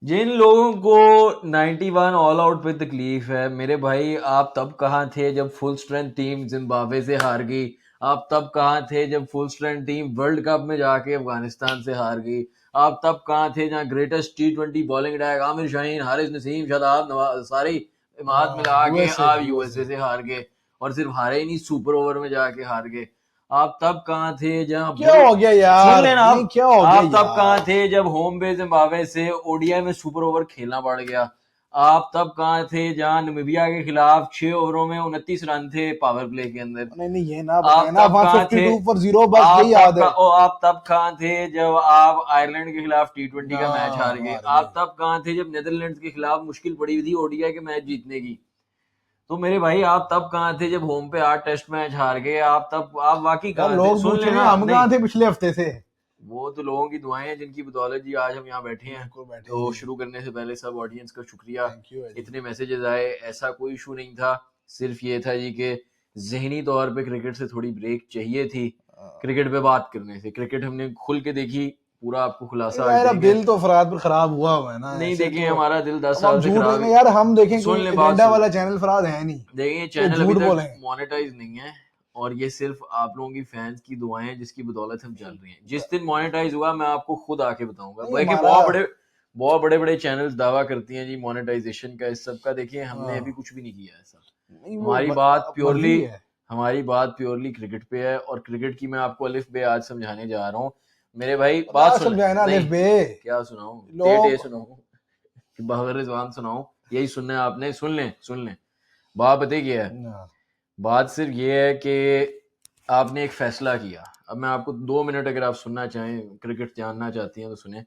जिन लोगों को 91 all out पे तकलीफ है, मेरे भाई आप तब कहाँ थे जब फुल स्ट्रेंथ टीम जिम्बाब्वे से हार गई? आप तब कहाँ थे जब full strength team world cup में जाके अफगानिस्तान से हार गई? आप तब कहाँ थे जहाँ greatest T20 bowling attack Aamir Shaheen, Haris Naseem, Shadab Nawaz सारी इमाद मिला के यूएसए आप यूएसए यूएसए से हार गए? और सिर्फ हारे ही नहीं, सुपर ओवर में जाके हार गए। आप तब कहाँ थे जहाँ क्या हो गया सुन यार? लेना नहीं, क्या हो गया आप तब कहाँ यार? थे जब होम पे जिम्बाब्वे से ओडीआई में सुपर ओवर खेलना पड़ गया? आप तब कहाँ थे जहां नामीबिया के खिलाफ 6 ओवरों में 29 रन थे पावर प्ले के अंदर? नहीं नहीं, ये ना बताए आप ना, तब कहाँ थे? 152 फॉर जीरो, बस यही याद है। आप तब कहाँ थे जब आप आयरलैंड के खिलाफ T20 ना, का मैच हार गए? हार गए। आप तब कहाँ थे जब नीदरलैंड्स के खिलाफ मुश्किल पड़ी हुई थी ओडीआई के मैच जीतने की? तो मेरे भाई आप तब कहाँ थे जब होम पे 8 टेस्ट मैच हार गए? आप तब आप वाकई यार कहाँ थे? लोग सुन पूछ रहे हैं लेना, हम नहीं कहाँ थे पिछले हफ्ते से। वो तो लोगों की दुआएं हैं जिनकी बदौलत जी आज हम यहाँ बैठे हैं। बिल्कुल बैठे हैं तो जी। शुरू करने से पहले सब ऑडियंस का शुक्रिया। थैंक यू है जी। इतने मैसेजेस आए, ऐसा कोई इशू नहीं था। सिर्फ ये था जी कि जहनी तौर पे क्रिकेट से थोड़ी ब्रेक चाहिए थी। क्रिकेट पे बात करने से, क्रिकेट हमने खुल के देखी, पूरा आपको खुलासा आज यार अब देंगे। दिल तो फराद पर खराब हुआ हुआ है ना, नहीं ऐसे देखें, तो। हमारा दिल दस अब हम साल से झूठ खराब नहीं है। यार, हम देखें सुन कोई ले बात, एजेंडा सुन वाला चैनल फराद है नहीं देखिए, जो चैनल अभी झूठ तक बोले। मोनेटाइज नहीं है। और ये सिर्फ आप लोगों की फैंस की दुआएं हैं जिसकी बदौलत हम चल रहे हैं। जिस दिन मोनेटाइज हुआ मैं आपको खुद आके बताऊंगा। नहीं देखिए, हमारा। बहुत बड़े बड़े चैनल्स दावा करती हैं जी मोनेटाइजेशन का, इस सब का। देखिए, हमने अभी कुछ भी नहीं किया ऐसा। नहीं वो हमारी बात मर्जी प्योरली है। हमारी बात प्योरली क्रिकेट पे है, और क्रिकेट की मैं आपको अलिफ बे आज समझाने जा रहा हूँ। मेरे भाई बात ना सुन ले। समझाए ना नहीं, अलिफ बे। क्या सुनाऊं? टे लोग। सुनाऊं कि बाबर रिजवान सुनाऊं? यही सुनना है आपने? सुन लें। बात बताइए क्या है। ना। बात सिर्फ ये है कि आपने एक फैसला किया। अब मैं आपको 2 मिनट, अगर आप सुनना चाहें, क्रिकेट जानना चाहती हैं तो सुने।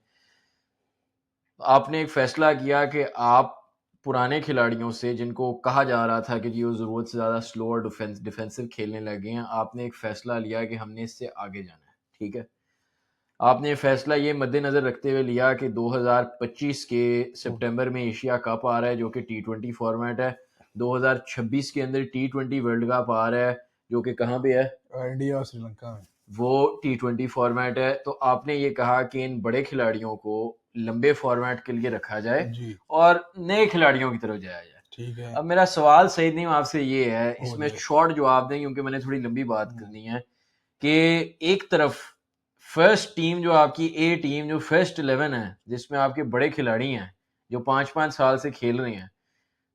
आपने एक फैसला किया कि आप पुराने खिलाड़ियों से, जिनको कहा जा रहा था कि जी वो ज़रूरत से ज़्यादा स्लो और डिफेंसिव खेलने लगे हैं, आपने एक फैसला लिया कि हमने इससे आगे जाना है। ठीक है? आपने ये फैसला ये मद्देनज़र रखते हुए लिया कि 2025 के सितंबर में एशिया कप आ रहा है जो कि T20 फॉर्मेट है। 2026 के अंदर T20 वर्ल्ड कप आ रहा है जो कि कहाँ पे है? इंडिया और श्रीलंका में। वो T20 फॉर्मेट है। तो आपने ये कहा कि इन बड़े खिलाड़ियों को लंबे फॉर्मेट के लिए रखा जाए जी। और नए खिलाड़ियों की तरफ जाया जाए। ठीक है। अब मेरा सवाल सईद नहीं आपसे ये है, हो इसमें जाए। शॉर्ट जवाब दें क्योंकि मैंने थोड़ी लंबी बात करनी है, कि एक तरफ फर्स्ट टीम जो आपकी ए टीम, जो फर्स्ट 11 है, जिसमें आपके बड़े खिलाड़ी हैं जो 5-5 साल से खेल रहे हैं,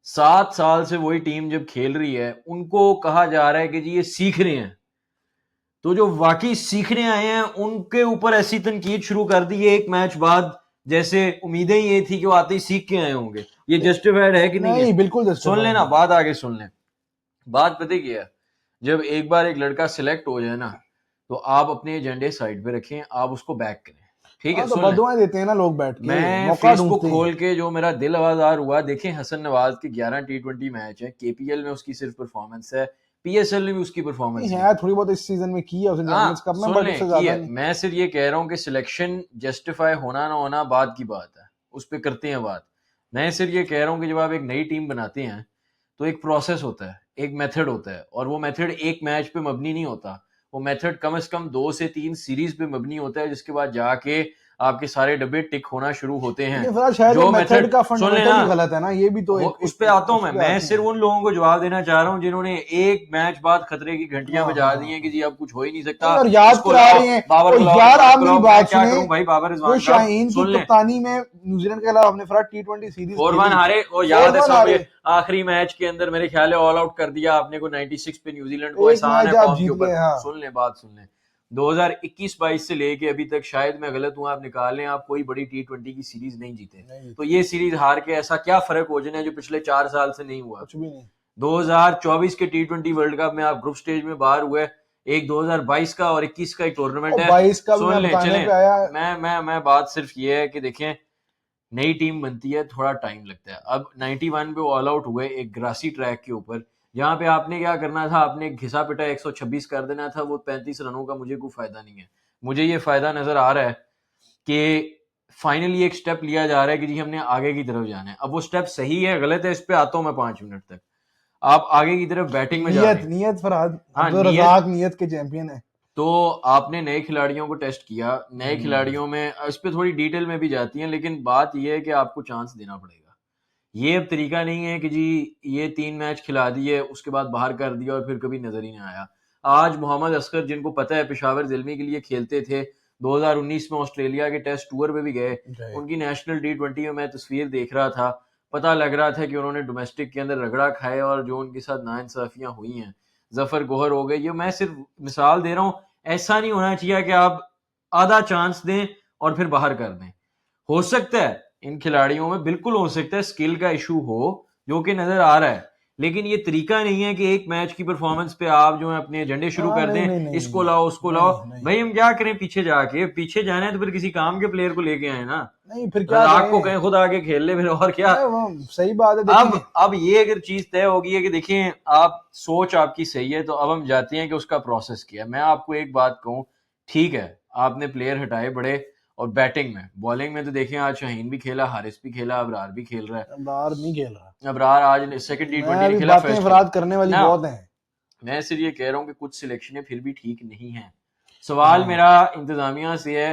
7 साल से वही टीम जब खेल रही है, उनको कहा जा रहा है कि जी ये सीख रहे हैं। तो जो वाकई सीखने आए हैं उनके ऊपर ऐसी तनकीद शुरू कर दी है एक मैच बाद, जैसे उम्मीदें ये थी कि वो आते ही सीख के आए होंगे। ये जस्टिफाइड है कि नहीं है? नहीं बिल्कुल सुन जस्टिफाइड लेना, नहीं। बात आगे सुन लें। बात पता क्या है, जब एक बार एक लड़का सिलेक्ट हो जाए ना, तो आप अपने एजेंडे साइड पे रखें, आप उसको बैक करें। ठीक है? हाँ तो सुन लें। बदुआएं देते हैं ना लोग बैठ के, मैं मौका फेसबुक ढूंढते खोल हैं। के जो मेरा दिल आवाजार हुआ, देखें हसन नवाज के 11 T20 मैच है, केपीएल में उसकी सिर्फ परफॉर्मेंस है, पीएसएल में भी उसकी नहीं परफॉर्मेंस नहीं। है थोड़ी बहुत इस सीजन में की है उसने चैंपियंस हाँ कप में, सुन बट लें उससे की ज्यादा है। नहीं। मैं सिर्फ ये कह रहा हूँ कि सिलेक्शन जस्टिफाई होना ना होना बात की बात है, उस पर करते हैं बात। मैं सिर्फ ये कह रहा हूँ कि जब आप एक नई टीम बनाते हैं तो एक प्रोसेस होता है, एक मेथड होता है, और वो मेथड एक मैच पे मबनी नहीं होता। वो मेथड कम से कम 2 से 3 सीरीज पे मबनी होता है, जिसके बाद जाके आपके सारे डब्बे टिक होना शुरू होते हैं। लेकिन फिर शायद वो जो मेथड मेथड, का सुन फंडामेंटल लेना, ही गलत है ना, ये भी तो वो एक उस एक पे आता हूँ उस पे मैं आते सिर्फ हैं। उन लोगों को जवाब देना चाह रहा हूँ जिन्होंने एक मैच बाद खतरे की घंटियां हाँ बजा हाँ दी हैं कि हाँ। जी अब कुछ हो ही नहीं सकता, नहीं और याद इसको करा लाओ, रहे हैं। बाबर और को लाओ, यार रिजवान आप को मेरी लाओ। मैं बात क्या सुने, करूं भाई बाबर जो रिजवान साहब? शाहीन की सुन लें। कप्तानी में न्यूजीलैंड के खिलाफ हमने फरा T20 सीरीज 4-1 खेली, हारे, वो फोर याद है वन सब। हारे। आखिरी मैच के अंदर मेरे ख्याल है ऑल आउट कर दिया आपने को 96 पे न्यूजीलैंड को। एक एहसान मैच है आप कौम के जीत ऊपर। गए। हाँ। सुन लें, बात सुन लें। 2021-22 से लेके अभी तक, शायद मैं गलत हूं, आप निकाल लें, आप कोई बड़ी T20 की सीरीज नहीं जीते। नहीं तो जीते। ये सीरीज हार के ऐसा क्या फर्क हो जाना है जो पिछले 4 साल से नहीं हुआ? कुछ भी नहीं। 2024 के T20 वर्ल्ड कप में आप ग्रुप स्टेज में बाहर हुए। एक 2022 का और 21 का एक टूर्नामेंट और है। 22 का भी सुन मैं लें, बताने चलें। पे आया। मैं बात सिर्फ ये है कि देखें, नई टीम बनती है, थोड़ा टाइम लगता है। अब 91 पे ऑल आउट हुए एक ग्रासी ट्रैक के ऊपर, जहां पे आपने क्या करना था, आपने घिसा पिटा 126 कर देना था। वो 35 रनों का मुझे कोई फायदा नहीं है। मुझे ये फायदा नजर आ रहा है कि फाइनली एक स्टेप लिया जा रहा है कि जी हमने आगे की तरफ जाना है। अब वो स्टेप सही है गलत है, इस पे आता हूं मैं 5 मिनट तक। आप आगे की तरफ बैटिंग में जा रहे नियत हैं। नियत फरहाद, हम हाँ, तो नियत। रजाक नियत के चैंपियन है। तो आपने नए खिलाड़ियों को टेस्ट किया, नए खिलाड़ियों में इस पे थोड़ी डिटेल में भी जाती हैं, लेकिन बात यह है कि आपको चांस देना पड़ेगा। ये अब तरीका नहीं है कि जी ये 3 मैच खिला दिए उसके बाद बाहर कर दिया और फिर कभी नजर ही नहीं आया। आज मोहम्मद असगर, जिनको पता है पेशावर ज़िल्मी के लिए खेलते थे, 2019 में ऑस्ट्रेलिया के टेस्ट टूर पे भी गए, उनकी नेशनल T20 में मैं तस्वीर देख रहा था, पता लग रहा था कि उन्होंने डोमेस्टिक के अंदर रगड़ा खाया और जो उनके साथ नाइंसाफियां हुई हैं, जफर गोहर हो गए, ये मैं सिर्फ मिसाल दे रहा हूँ। ऐसा नहीं होना चाहिए कि आप आधा चांस दें और फिर बाहर कर दें। हो सकता है इन खिलाड़ियों में, बिल्कुल हो सकता है स्किल का इशू हो जो कि नजर आ रहा है, लेकिन ये तरीका नहीं है कि एक मैच की परफॉर्मेंस पे आप जो है अपने एजेंडे शुरू कर नहीं दें, नहीं नहीं इसको नहीं लाओ उसको लाओ। नहीं भाई हम क्या करें, पीछे जाके, पीछे जाना है तो फिर किसी काम के प्लेयर को लेके आए ना, नहीं, फिर क्या राग को करें? कहें खुद आके खेल ले फिर, और क्या। वो सही बात है, देखिए अब ये अगर चीज तय होगी है कि देखिए आप सोच आपकी सही है, तो अब हम जाते हैं कि उसका प्रोसेस क्या है। मैं आपको एक बात कहूं, ठीक है आपने प्लेयर हटाए बड़े, और बैटिंग में, बॉलिंग में तो देखें आज शाहीन भी खेला, हारिस भी खेला, अबरार भी खेल रहा है। बाहर नहीं खेल रहा। अबरार आज सेकंड मैं T20 नहीं अभी खेला, बातें फर्स्ट फराद खेला करने वाली ना। बहुत हैं। मैं सिर्फ ये कह रहा हूँ कि कुछ सिलेक्शनें फिर भी ठीक नहीं है। सवाल हाँ मेरा इंतजामिया से है,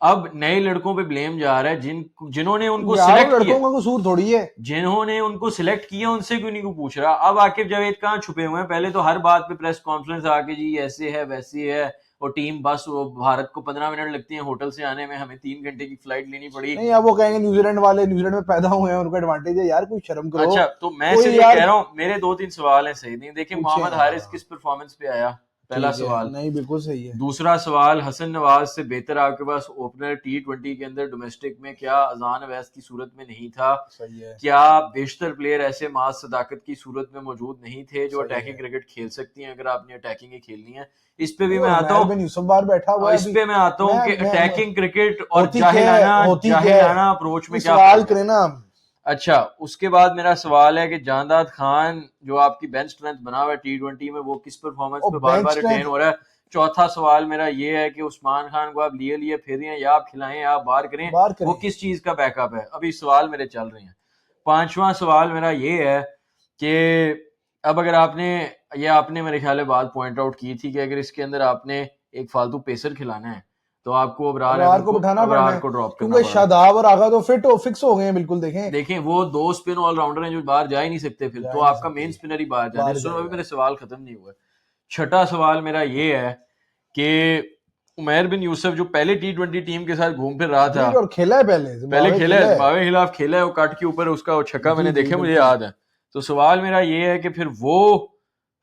अब नए लड़कों पे ब्लेम जा रहा है, जिन्होंने उनको यार, सिलेक्ट लड़कों किया, का कसूर थोड़ी है। जिन्होंने उनको सिलेक्ट किया उनसे क्यों नहीं को पूछ रहा। अब आकिब जावेद कहाँ छुपे हुए हैं, पहले तो हर बात पे प्रेस कॉन्फ्रेंस आके जी ऐसे है वैसे है, और टीम बस वो भारत को 15 मिनट लगती है होटल से आने में, हमें 3 घंटे की फ्लाइट लेनी पड़ी। नहीं, अब वो कहेंगे न्यूजीलैंड वाले न्यूजीलैंड में पैदा हुए हैं, उनको एडवांटेज है। यार कोई शर्म करो। अच्छा, तो मैं कोई सिर्फ ये यार कह रहा हूँ, मेरे 2-3 सवाल हैं सही नहीं। देखिए पूछे मोहम्मद हैं। हारिस हाँ किस परफॉर्मेंस पे आया, पहला ठीक है, सवाल। नहीं बिल्कुल सही है। दूसरा सवाल, हसन नवाज से बेहतर आपके पास ओपनर T20 के अंदर डोमेस्टिक में क्या अजान अवैस की सूरत में नहीं था? सही है, क्या बेशतर प्लेयर ऐसे मास सदाकत की सूरत में मौजूद नहीं थे जो सही अटैकिंग है। क्रिकेट खेल सकती हैं, अगर आपने अटैकिंग ही खेलनी है? इस पे भी नहीं, मैं और आता उमैर हूँ, बिन यूसुफ बाहर बैठा हुआ और है इस अभी। पे मैं आता हूँ कि मैं अटैकिंग क्रिकेट और होती क्या है, होती क्या है, जाहिलाना अप्रोच में ये क्या सवाल फर्क है? करें ना। अच्छा, उसके बाद मेरा सवाल है कि जांदाद खान जो आपकी बेंच स्ट्रेंथ बना हुआ है T20 में, वो किस परफॉर्मेंस और पे बार बेंच बार रिटेन स्ट्रेंथ, हो रहा है? चौथा सवाल मेरा ये है कि उस्मान खान को आप लिए फिर रहे हैं, या आप खिलाएं या आप बाहर करें, बाहर वो करें। किस चीज का बैकअप है? अभी सवाल मेरे चल रहे हैं। पांचवा सवाल मेरा ये है कि अब अगर आपने मेरे ख्याल में बात पॉइंट आउट की थी कि अगर इसके अंदर आपने एक फालतू पेसर खिलाना है तो आपको अब आर को बिठाना पड़ना अबरार है, को ड्रॉप करना क्योंकि पड़ा। शादाब और आगा तो फिक्स हो गए हैं बिल्कुल। देखें, देखें वो दो स्पिन ऑलराउंडर हैं जो बाहर जा ही नहीं सकते, फिर जा तो ही नहीं आपका मेन सकते, स्पिनर ही बाहर जाना है। बाहर सुनो, अभी जाएगा। मेरे सवाल खत्म नहीं हुए। छठा सवाल मेरा ये है कि उमैर बिन यूसुफ जो पहले T20 टीम के साथ घूम फिर रहा था, जी, और खेला है पहले, पहले जिम्बाब्वे खेला है खेला है। जिम्बाब्वे के खिलाफ, खेला है, वो कट के ऊपर उसका वो छक्का जी मैंने जी देखे, मुझे बिल्कुल। याद है। तो सवाल मेरा ये है कि फिर वो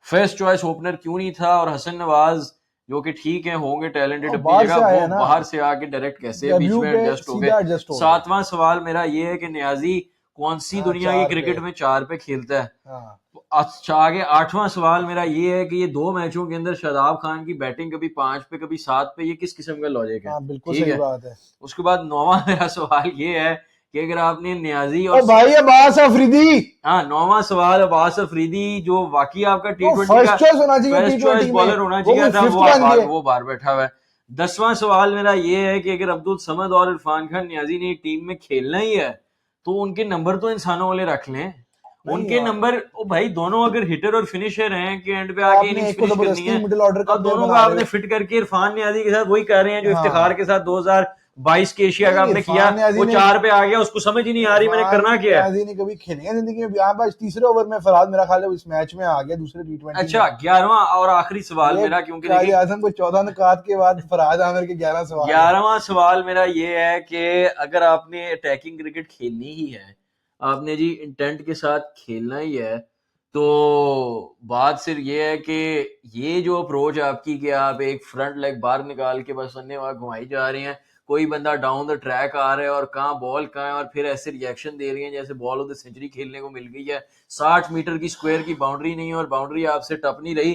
फर्स्ट चॉइस ओपनर क्यों नहीं था, और हसन नवाज जो कि ठीक है होंगे टैलेंटेड और अपनी बाहर जगह, से आया वो है ना, बाहर से आके डायरेक्ट कैसे बीच डेब्यू में पे एडजस्ट हो गए? सीधा एडजस्ट हो गए। सातवां सवाल मेरा ये है कि नियाजी कौन सी हाँ, दुनिया की 4 पे। क्रिकेट में 4 पे खेलता है? हाँ अच्छा, आगे आठवां सवाल मेरा ये है कि ये 2 मैचों के अंदर शादाब खान की बैटिंग कभी 5 पे कभी 7 पे, ये किस किस्म का लॉजिक है? हाँ, बिल्कुल ठीक सही है। बात है। उसके बाद 9वां मेरा सवाल ये है कि अगर आपने न्याजी ओ और भाई, अब्बास अफरीदी, हाँ, 9वां सवाल, अब्बास अफरीदी जो वाकई आपका वो T20 का फर्स्ट चॉइस होना चाहिए फर्स्ट चॉइस T20 में, बॉलर होना वो चाहिए कोई था, फिफ्थ बन गया। वो बाहर बैठा हुआ है। 10वां सवाल मेरा ये है कि अगर अब्दुल समद और इरफान खान नियाजी ने टीम में खेलना ही है तो उनके नंबर तो इंसानों वाले रख लें। नहीं उनके यार, नंबर, ओ भाई दोनों अगर हिटर और फिनिशर हैं कि एंड पे तो आके आपने इनिंग्स एक को फिनिश करनी जबरदस्ती है, मिडिल ऑर्डर तो का अब प्लेयर दोनों को बना रहे आपने हो। फिट करके इरफान नियाजी के साथ वही कर रहे हैं जो इफ्तिखार हाँ, के साथ 2022 के एशिया कप नहीं, में किया, इरफान न्याजी वो ने 4 पे आ गया, उसको समझ ही नहीं आ रही मैंने इरफान करना क्या है। न्याजी ने कभी खेले हैं जिंदगी में? यहाँ पर तीसरे ओवर में फरहाद मेरा ख्याल है इस मैच में आ गया, दूसरे T20 अच्छा, में। 11वां और आखिरी सवाल ये मेरा, क्योंकि काजी देखिए आजम को 14 निकात के बाद फरहाद आमिर के 11 सवाल है। 11वां सवाल मेरा ये है कि अगर आपने अटैकिंग क्रिकेट खेलनी ही है, आपने जी इंटेंट के साथ खेलना ही है, तो बात सिर्फ ये है कि ये जो अप्रोच आपकी कि आप एक फ्रंट लेग बाहर निकाल के बस अन्य वहां घुमाई जा रही हैं, कोई बंदा डाउन द ट्रैक आ रहा है और कहाँ बॉल कहाँ है, और फिर ऐसे रिएक्शन दे रही है जैसे बॉल ऑफ द सेंचुरी खेलने को मिल गई है, 60 मीटर की स्क्वायर की बाउंड्री नहीं है और बाउंड्री आपसे टप नहीं रही,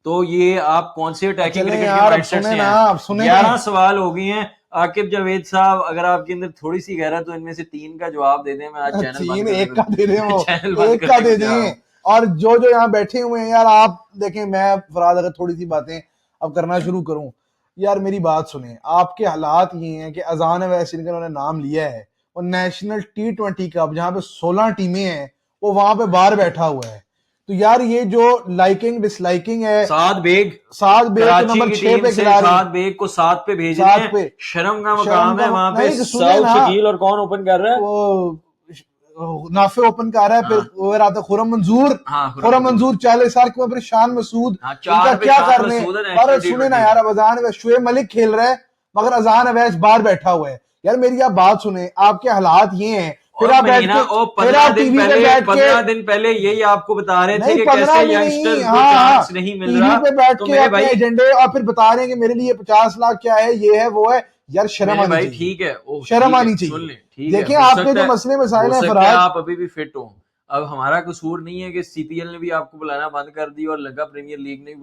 तो ये आप कौन से अटैकिंग चले क्रिकेट के यार, अब माइंडसेट सुने से ना, हैं? अब सुने। 11 सवाल हो गए हैं। आकिब जावेद साहब, अगर आपके अंदर थोड़ी सी गैरत तो इनमें से 3 का जवाब दे दें, मैं आज चैनल बंद 3 करने एक का दे दें, वो चैनल बंद एक का करने दे को जा रहा हूँ। दें। और जो जो यहाँ बैठे हुए हैं यार, आप देखें, मैं फरहाद अगर थोड़ी सी बातें अब करना शुरू करूं, यार मेरी बात सुने। आपके हालात ये हैं कि अजान अवैस जिनका उन्होंने नाम लिया है, वो नेशनल T20 कप जहां पे 16 टीमें हैं, वो वहां पे बाहर बैठा हुआ है। तो यार ये जो लाइकिंग डिसलाइकिंग है, साद बेग साद बेग कराची नंबर की 6 टीम पे से खिला रही, साद बेग को 7 पे भेज रहे 7 हैं, पे शर्म का शर्म मकाम का है वहां पे। नहीं तो सुने साउथ ना, शकील और कौन ओपन कर रहा है? वो नाफे ओपन कर रहा है, फिर हाँ वो आता खुरम मंजूर, हाँ, खुरम खुरम मंजूर। मंजूर 40 साल के ऊपर, शान मसूद, हाँ, इनका 4 पे क्या शान करने। मसूद है पर नेशनल सुने ना T20 यार, में। अब अजान शुएब मलिक खेल रहा है मगर अजान अवैस बाहर बैठा हुआ है। यार मेरी आप बात सुने, आपके हालात ये हैं, फिर और आप बैठ महीना के, और फिर 15 आप दिन टीवी पे पहले, बैठ के, 15 दिन पहले यही आपको बता रहे थे नहीं कि 15 कैसे भी नहीं, यंगस्टर्स को हाँ हाँ, चांस नहीं मिल टीवी रहा। पे बैठ तो के मेरे अपने भाई, एजेंडे और फिर बता रहे हैं कि मेरे लिए 50 लाख क्या है, ये है वो है। यार शर्म मेरे आनी भाई चाहिए, ठीक है, ओह शर्म ठीक है, आनी सुन चाहिए। ले, ठीक है, देखिए आपके जो मसले मसाइल हो हैं सकता है फराज, आप अभी भी फिट हो। अब हमारा कसूर नहीं है कि सीपीएल ने भी आपको बुलाना बंद कर दिया और लंका प्रीमियर लीग ने भी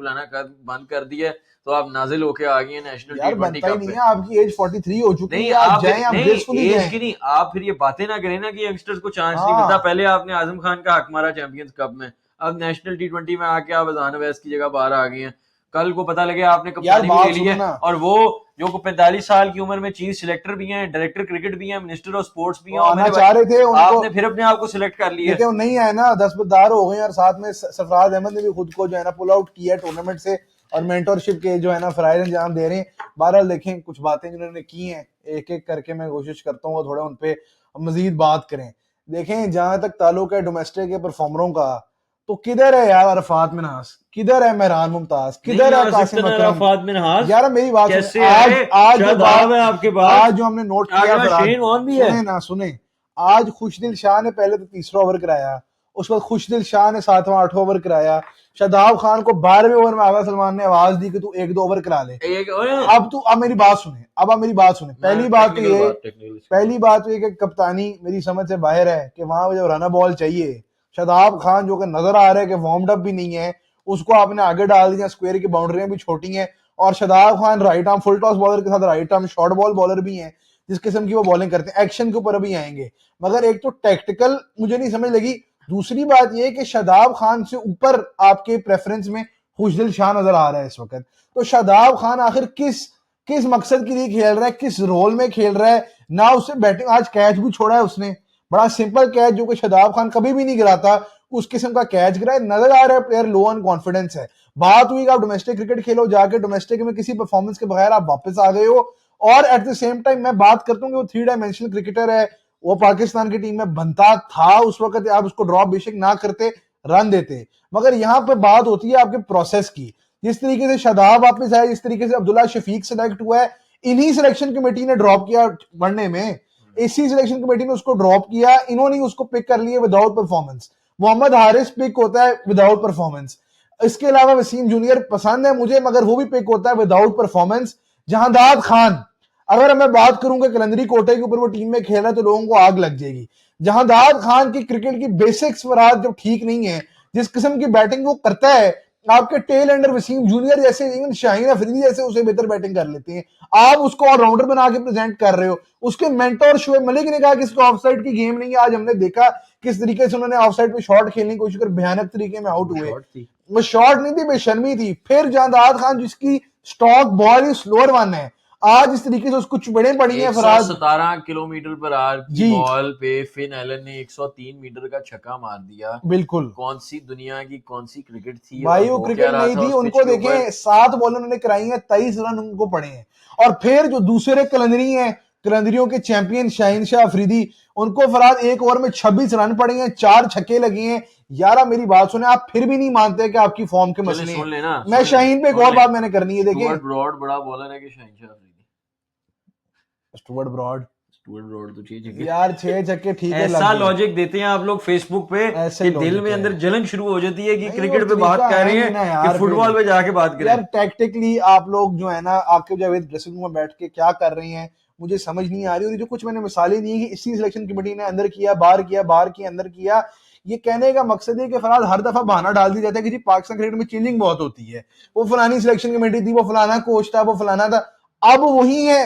बंद कर दिया है, तो आप नाजिल होके आ गए हैं नेशनल यार T20 बनता ही कप नहीं पे। है, आपकी एज 43 हो चुकी नहीं है, आप आप जाएं, आप नहीं, ग्रेसफुली एज जाएं। की नहीं, आप फिर ये बातें ना करें ना कि यंगस्टर्स को चांस नहीं मिलता। हाँ पहले आपने आजम खान का हक मारा चैंपियंस कप में, अब नेशनल T20 में आके आप अजान अवैस की जगह बाहर आ गए हैं। कल को पता लगे आपने यार कप्तानी भी ले बात ली सुनो है, ना, और वो जो 45 साल की उम्र में चीफ सिलेक्टर भी हैं, डायरेक्टर क्रिकेट भी हैं, मिनिस्टर ऑफ स्पोर्ट्स भी वो हैं, और आना मेरे चाह भाई रहे थे उनको, आपने फिर अपने आप को सिलेक्ट कर लिया लेकिन है। वो नहीं आए ना, दस्तबरदार हो गए, और साथ में सरफराज अहमद ने भी खुद को जो है ना पुल आउट किया टूर्नामेंट से, और मेंटरशिप के जो है ना फराइज अंजाम दे रहे हैं। बहरहाल देखें, कुछ बातें जिन्होंने की हैं एक एक करके मैं कोशिश करता हूँ थोड़ा उन पे मजीद बात करें। देखें, जहां तक ताल्लुक है डोमेस्टिक के परफॉर्मरों का, तो किधर है यार अरफात मिन्हास, किधर है मेहरान मुमताज, नहीं किधर है आ सकता कासिम ना अकरम। अराफात मिन्हास, यार मेरी बात सुने, कैसे आज है? आज जो शादाब बात, है आपके पास, आज जो हमने नोट आगे किया वहां फराज, शेन वॉर्न भी है। सुने ना सुने, आज खुशदिल शाह ने पहले तो तीसरा ओवर कराया, उस वक्त खुशदिल शाह ने 7वां 8वां ओवर कराया, शादाब खान को 12वें ओवर में आगा सलमान ने आवाज दी कि तू 1-2 ओवर करा ले। एक अब मेरी बात सुने, अब आप मेरी बात सुने। मैं पहली बात तो ये कि कप्तानी मेरी समझ से बाहर है कि वहां जब रन बॉल चाहिए, शादाब खान जो कि नजर आ रहा है कि वार्म्ड अप भी नहीं है, उसको आपने आगे डाल दिया, स्क्वायर की बाउंड्रियां भी छोटी हैं, और Shadab Khan right arm full toss bowler के साथ right arm short ball bowler भी हैं, जिस किस्म की वो बॉलिंग करते हैं। एक्शन के ऊपर अभी आएंगे, मगर एक तो टैक्टिकल मुझे नहीं समझ लगी। दूसरी बात यह कि शादाब खान से ऊपर आपके प्रेफरेंस में खुशदिल शाह नजर आ रहा है इस वक्त। तो शादाब खान आखिर किस किस मकसद के लिए खेल रहा है, किस रोल में खेल रहा है। ना उससे बैटिंग, आज कैच भी छोड़ा है उसने, बड़ा सिंपल कैच जो कि शादाब खान कभी भी नहीं गिराता, उस किस्म का कैच गिरा है। नजर आ रहा है प्लेयर लो ऑन कॉन्फिडेंस है। बात हुई कि आप डोमेस्टिक क्रिकेट खेलो, जाके डोमेस्टिक में किसी परफॉर्मेंस के बगैर आप वापस आ गए हो, और एट द सेम टाइम मैं बात करता हूँ कि वो 3 डायमेंशनल क्रिकेटर है, वो पाकिस्तान की टीम में बनता था उस वक्त, आप उसको ड्रॉप बेशक ना करते, रन देते। मगर यहां पर बात होती है आपके प्रोसेस की। जिस तरीके से शादाब वापस आए, जिस तरीके से अब्दुल्ला शफीक सिलेक्ट हुआ है, इन्हीं सिलेक्शन कमेटी ने ड्रॉप किया बढ़ने में, इसी सिलेक्शन कमेटी ने उसको ड्रॉप किया, इन्होंने उसको पिक कर लिया without performance. Mohammad Haris pick होता है विदाउट परफॉर्मेंस। इसके अलावा वसीम जूनियर पसंद है मुझे, मगर वो भी पिक होता है विदाउट परफॉर्मेंस। जहांदाद खान, अगर मैं बात करूंगा कलंदरी कोटे के ऊपर वो टीम में खेला तो लोगों को आग लग जाएगी। जहांदाद खान की क्रिकेट की बेसिक्स फराज जब ठीक नहीं है, जिस किस्म की बैटिंग वो करता है, आपके टेल एंडर वसीम जूनियर जैसे, इवन शाहीन अफरीदी जैसे उसे बेहतर बैटिंग कर लेते हैं। आप उसको ऑलराउंडर बना के प्रेजेंट कर रहे हो। उसके मेंटोर शुएब मलिक ने कहा कि इसको ऑफसाइड की गेम नहीं है। आज हमने देखा किस तरीके से उन्होंने ऑफसाइड पे शॉट खेलने की कोशिश कर भयानक तरीके में आउट वो हुए। शॉट थी। वो शॉट नहीं थी, बेशर्मी थी। फिर जहांदाद खान जिसकी स्टॉक बॉल ही स्लोअर वन है, आज इस तरीके से उसको चुपड़े पड़ी हैं फराज 117 किलोमीटर पर आवर की जी। बॉल पे फिन एलन ने 103 मीटर का छक्का मार दिया। बिल्कुल कौन सी दुनिया की कौन सी क्रिकेट थी और भाई, वो हो क्या क्रिकेट रहा नहीं था थी। उस पिच उनको के ऊपर? देखें, 7 बॉल उन्होंने कराई हैं, 23 रन उनको पड़े हैं। और फिर जो दूसरे कलंदरी हैं, कलंदरियों के चैंपियन शाहीन शाह अफरीदी, उनको फराज एक ओवर में 26 रन पड़े हैं, 4 छक्के लगे हैं। यारा मेरी बात सुने, आप फिर भी नहीं मानते कि आपकी फॉर्म के चले मसले हैं। सुन लेना, मैं शाहीन पे एक और बात मैंने करनी है, देखें स्टुअर्ट ब्रॉड बड़ा बॉलर है कि Shahanshah Afridi? Stuart Broad, Stuart Broad तो 6 छक्के। यार 6 छक्के ठीक है, ऐसा लग गए। लॉजिक देते हैं आप लोग फेसबुक पे ऐसे कि दिल लॉजिक में है, अंदर जलन शुरू हो जाती है कि नहीं वो क्रिकेट पे बात तरीका कर है रहे नहीं हैं ना कि यार। फुटबॉल पे जाके बात करें। यार टैक्टिकली आप लोग जो है ना, आकिब जावेद ड्रेसिंग रूम में बैठ के क्या कर रहे हैं मुझे समझ नहीं आ रही। और ये जो कुछ मैंने मिसालें दी कि इसी सिलेक्शन कमेटी ने अंदर किया, बाहर किया, बाहर किया, अंदर किया, ये कहने का मकसद है कि फराज हर दफा बहाना डाल दिया जाता है कि जी पाकिस्तान क्रिकेट में चेंजिंग बहुत होती है, वो फलानी सिलेक्शन कमेटी थी, वो फलाना कोच था, वो फलाना था। अब वही है,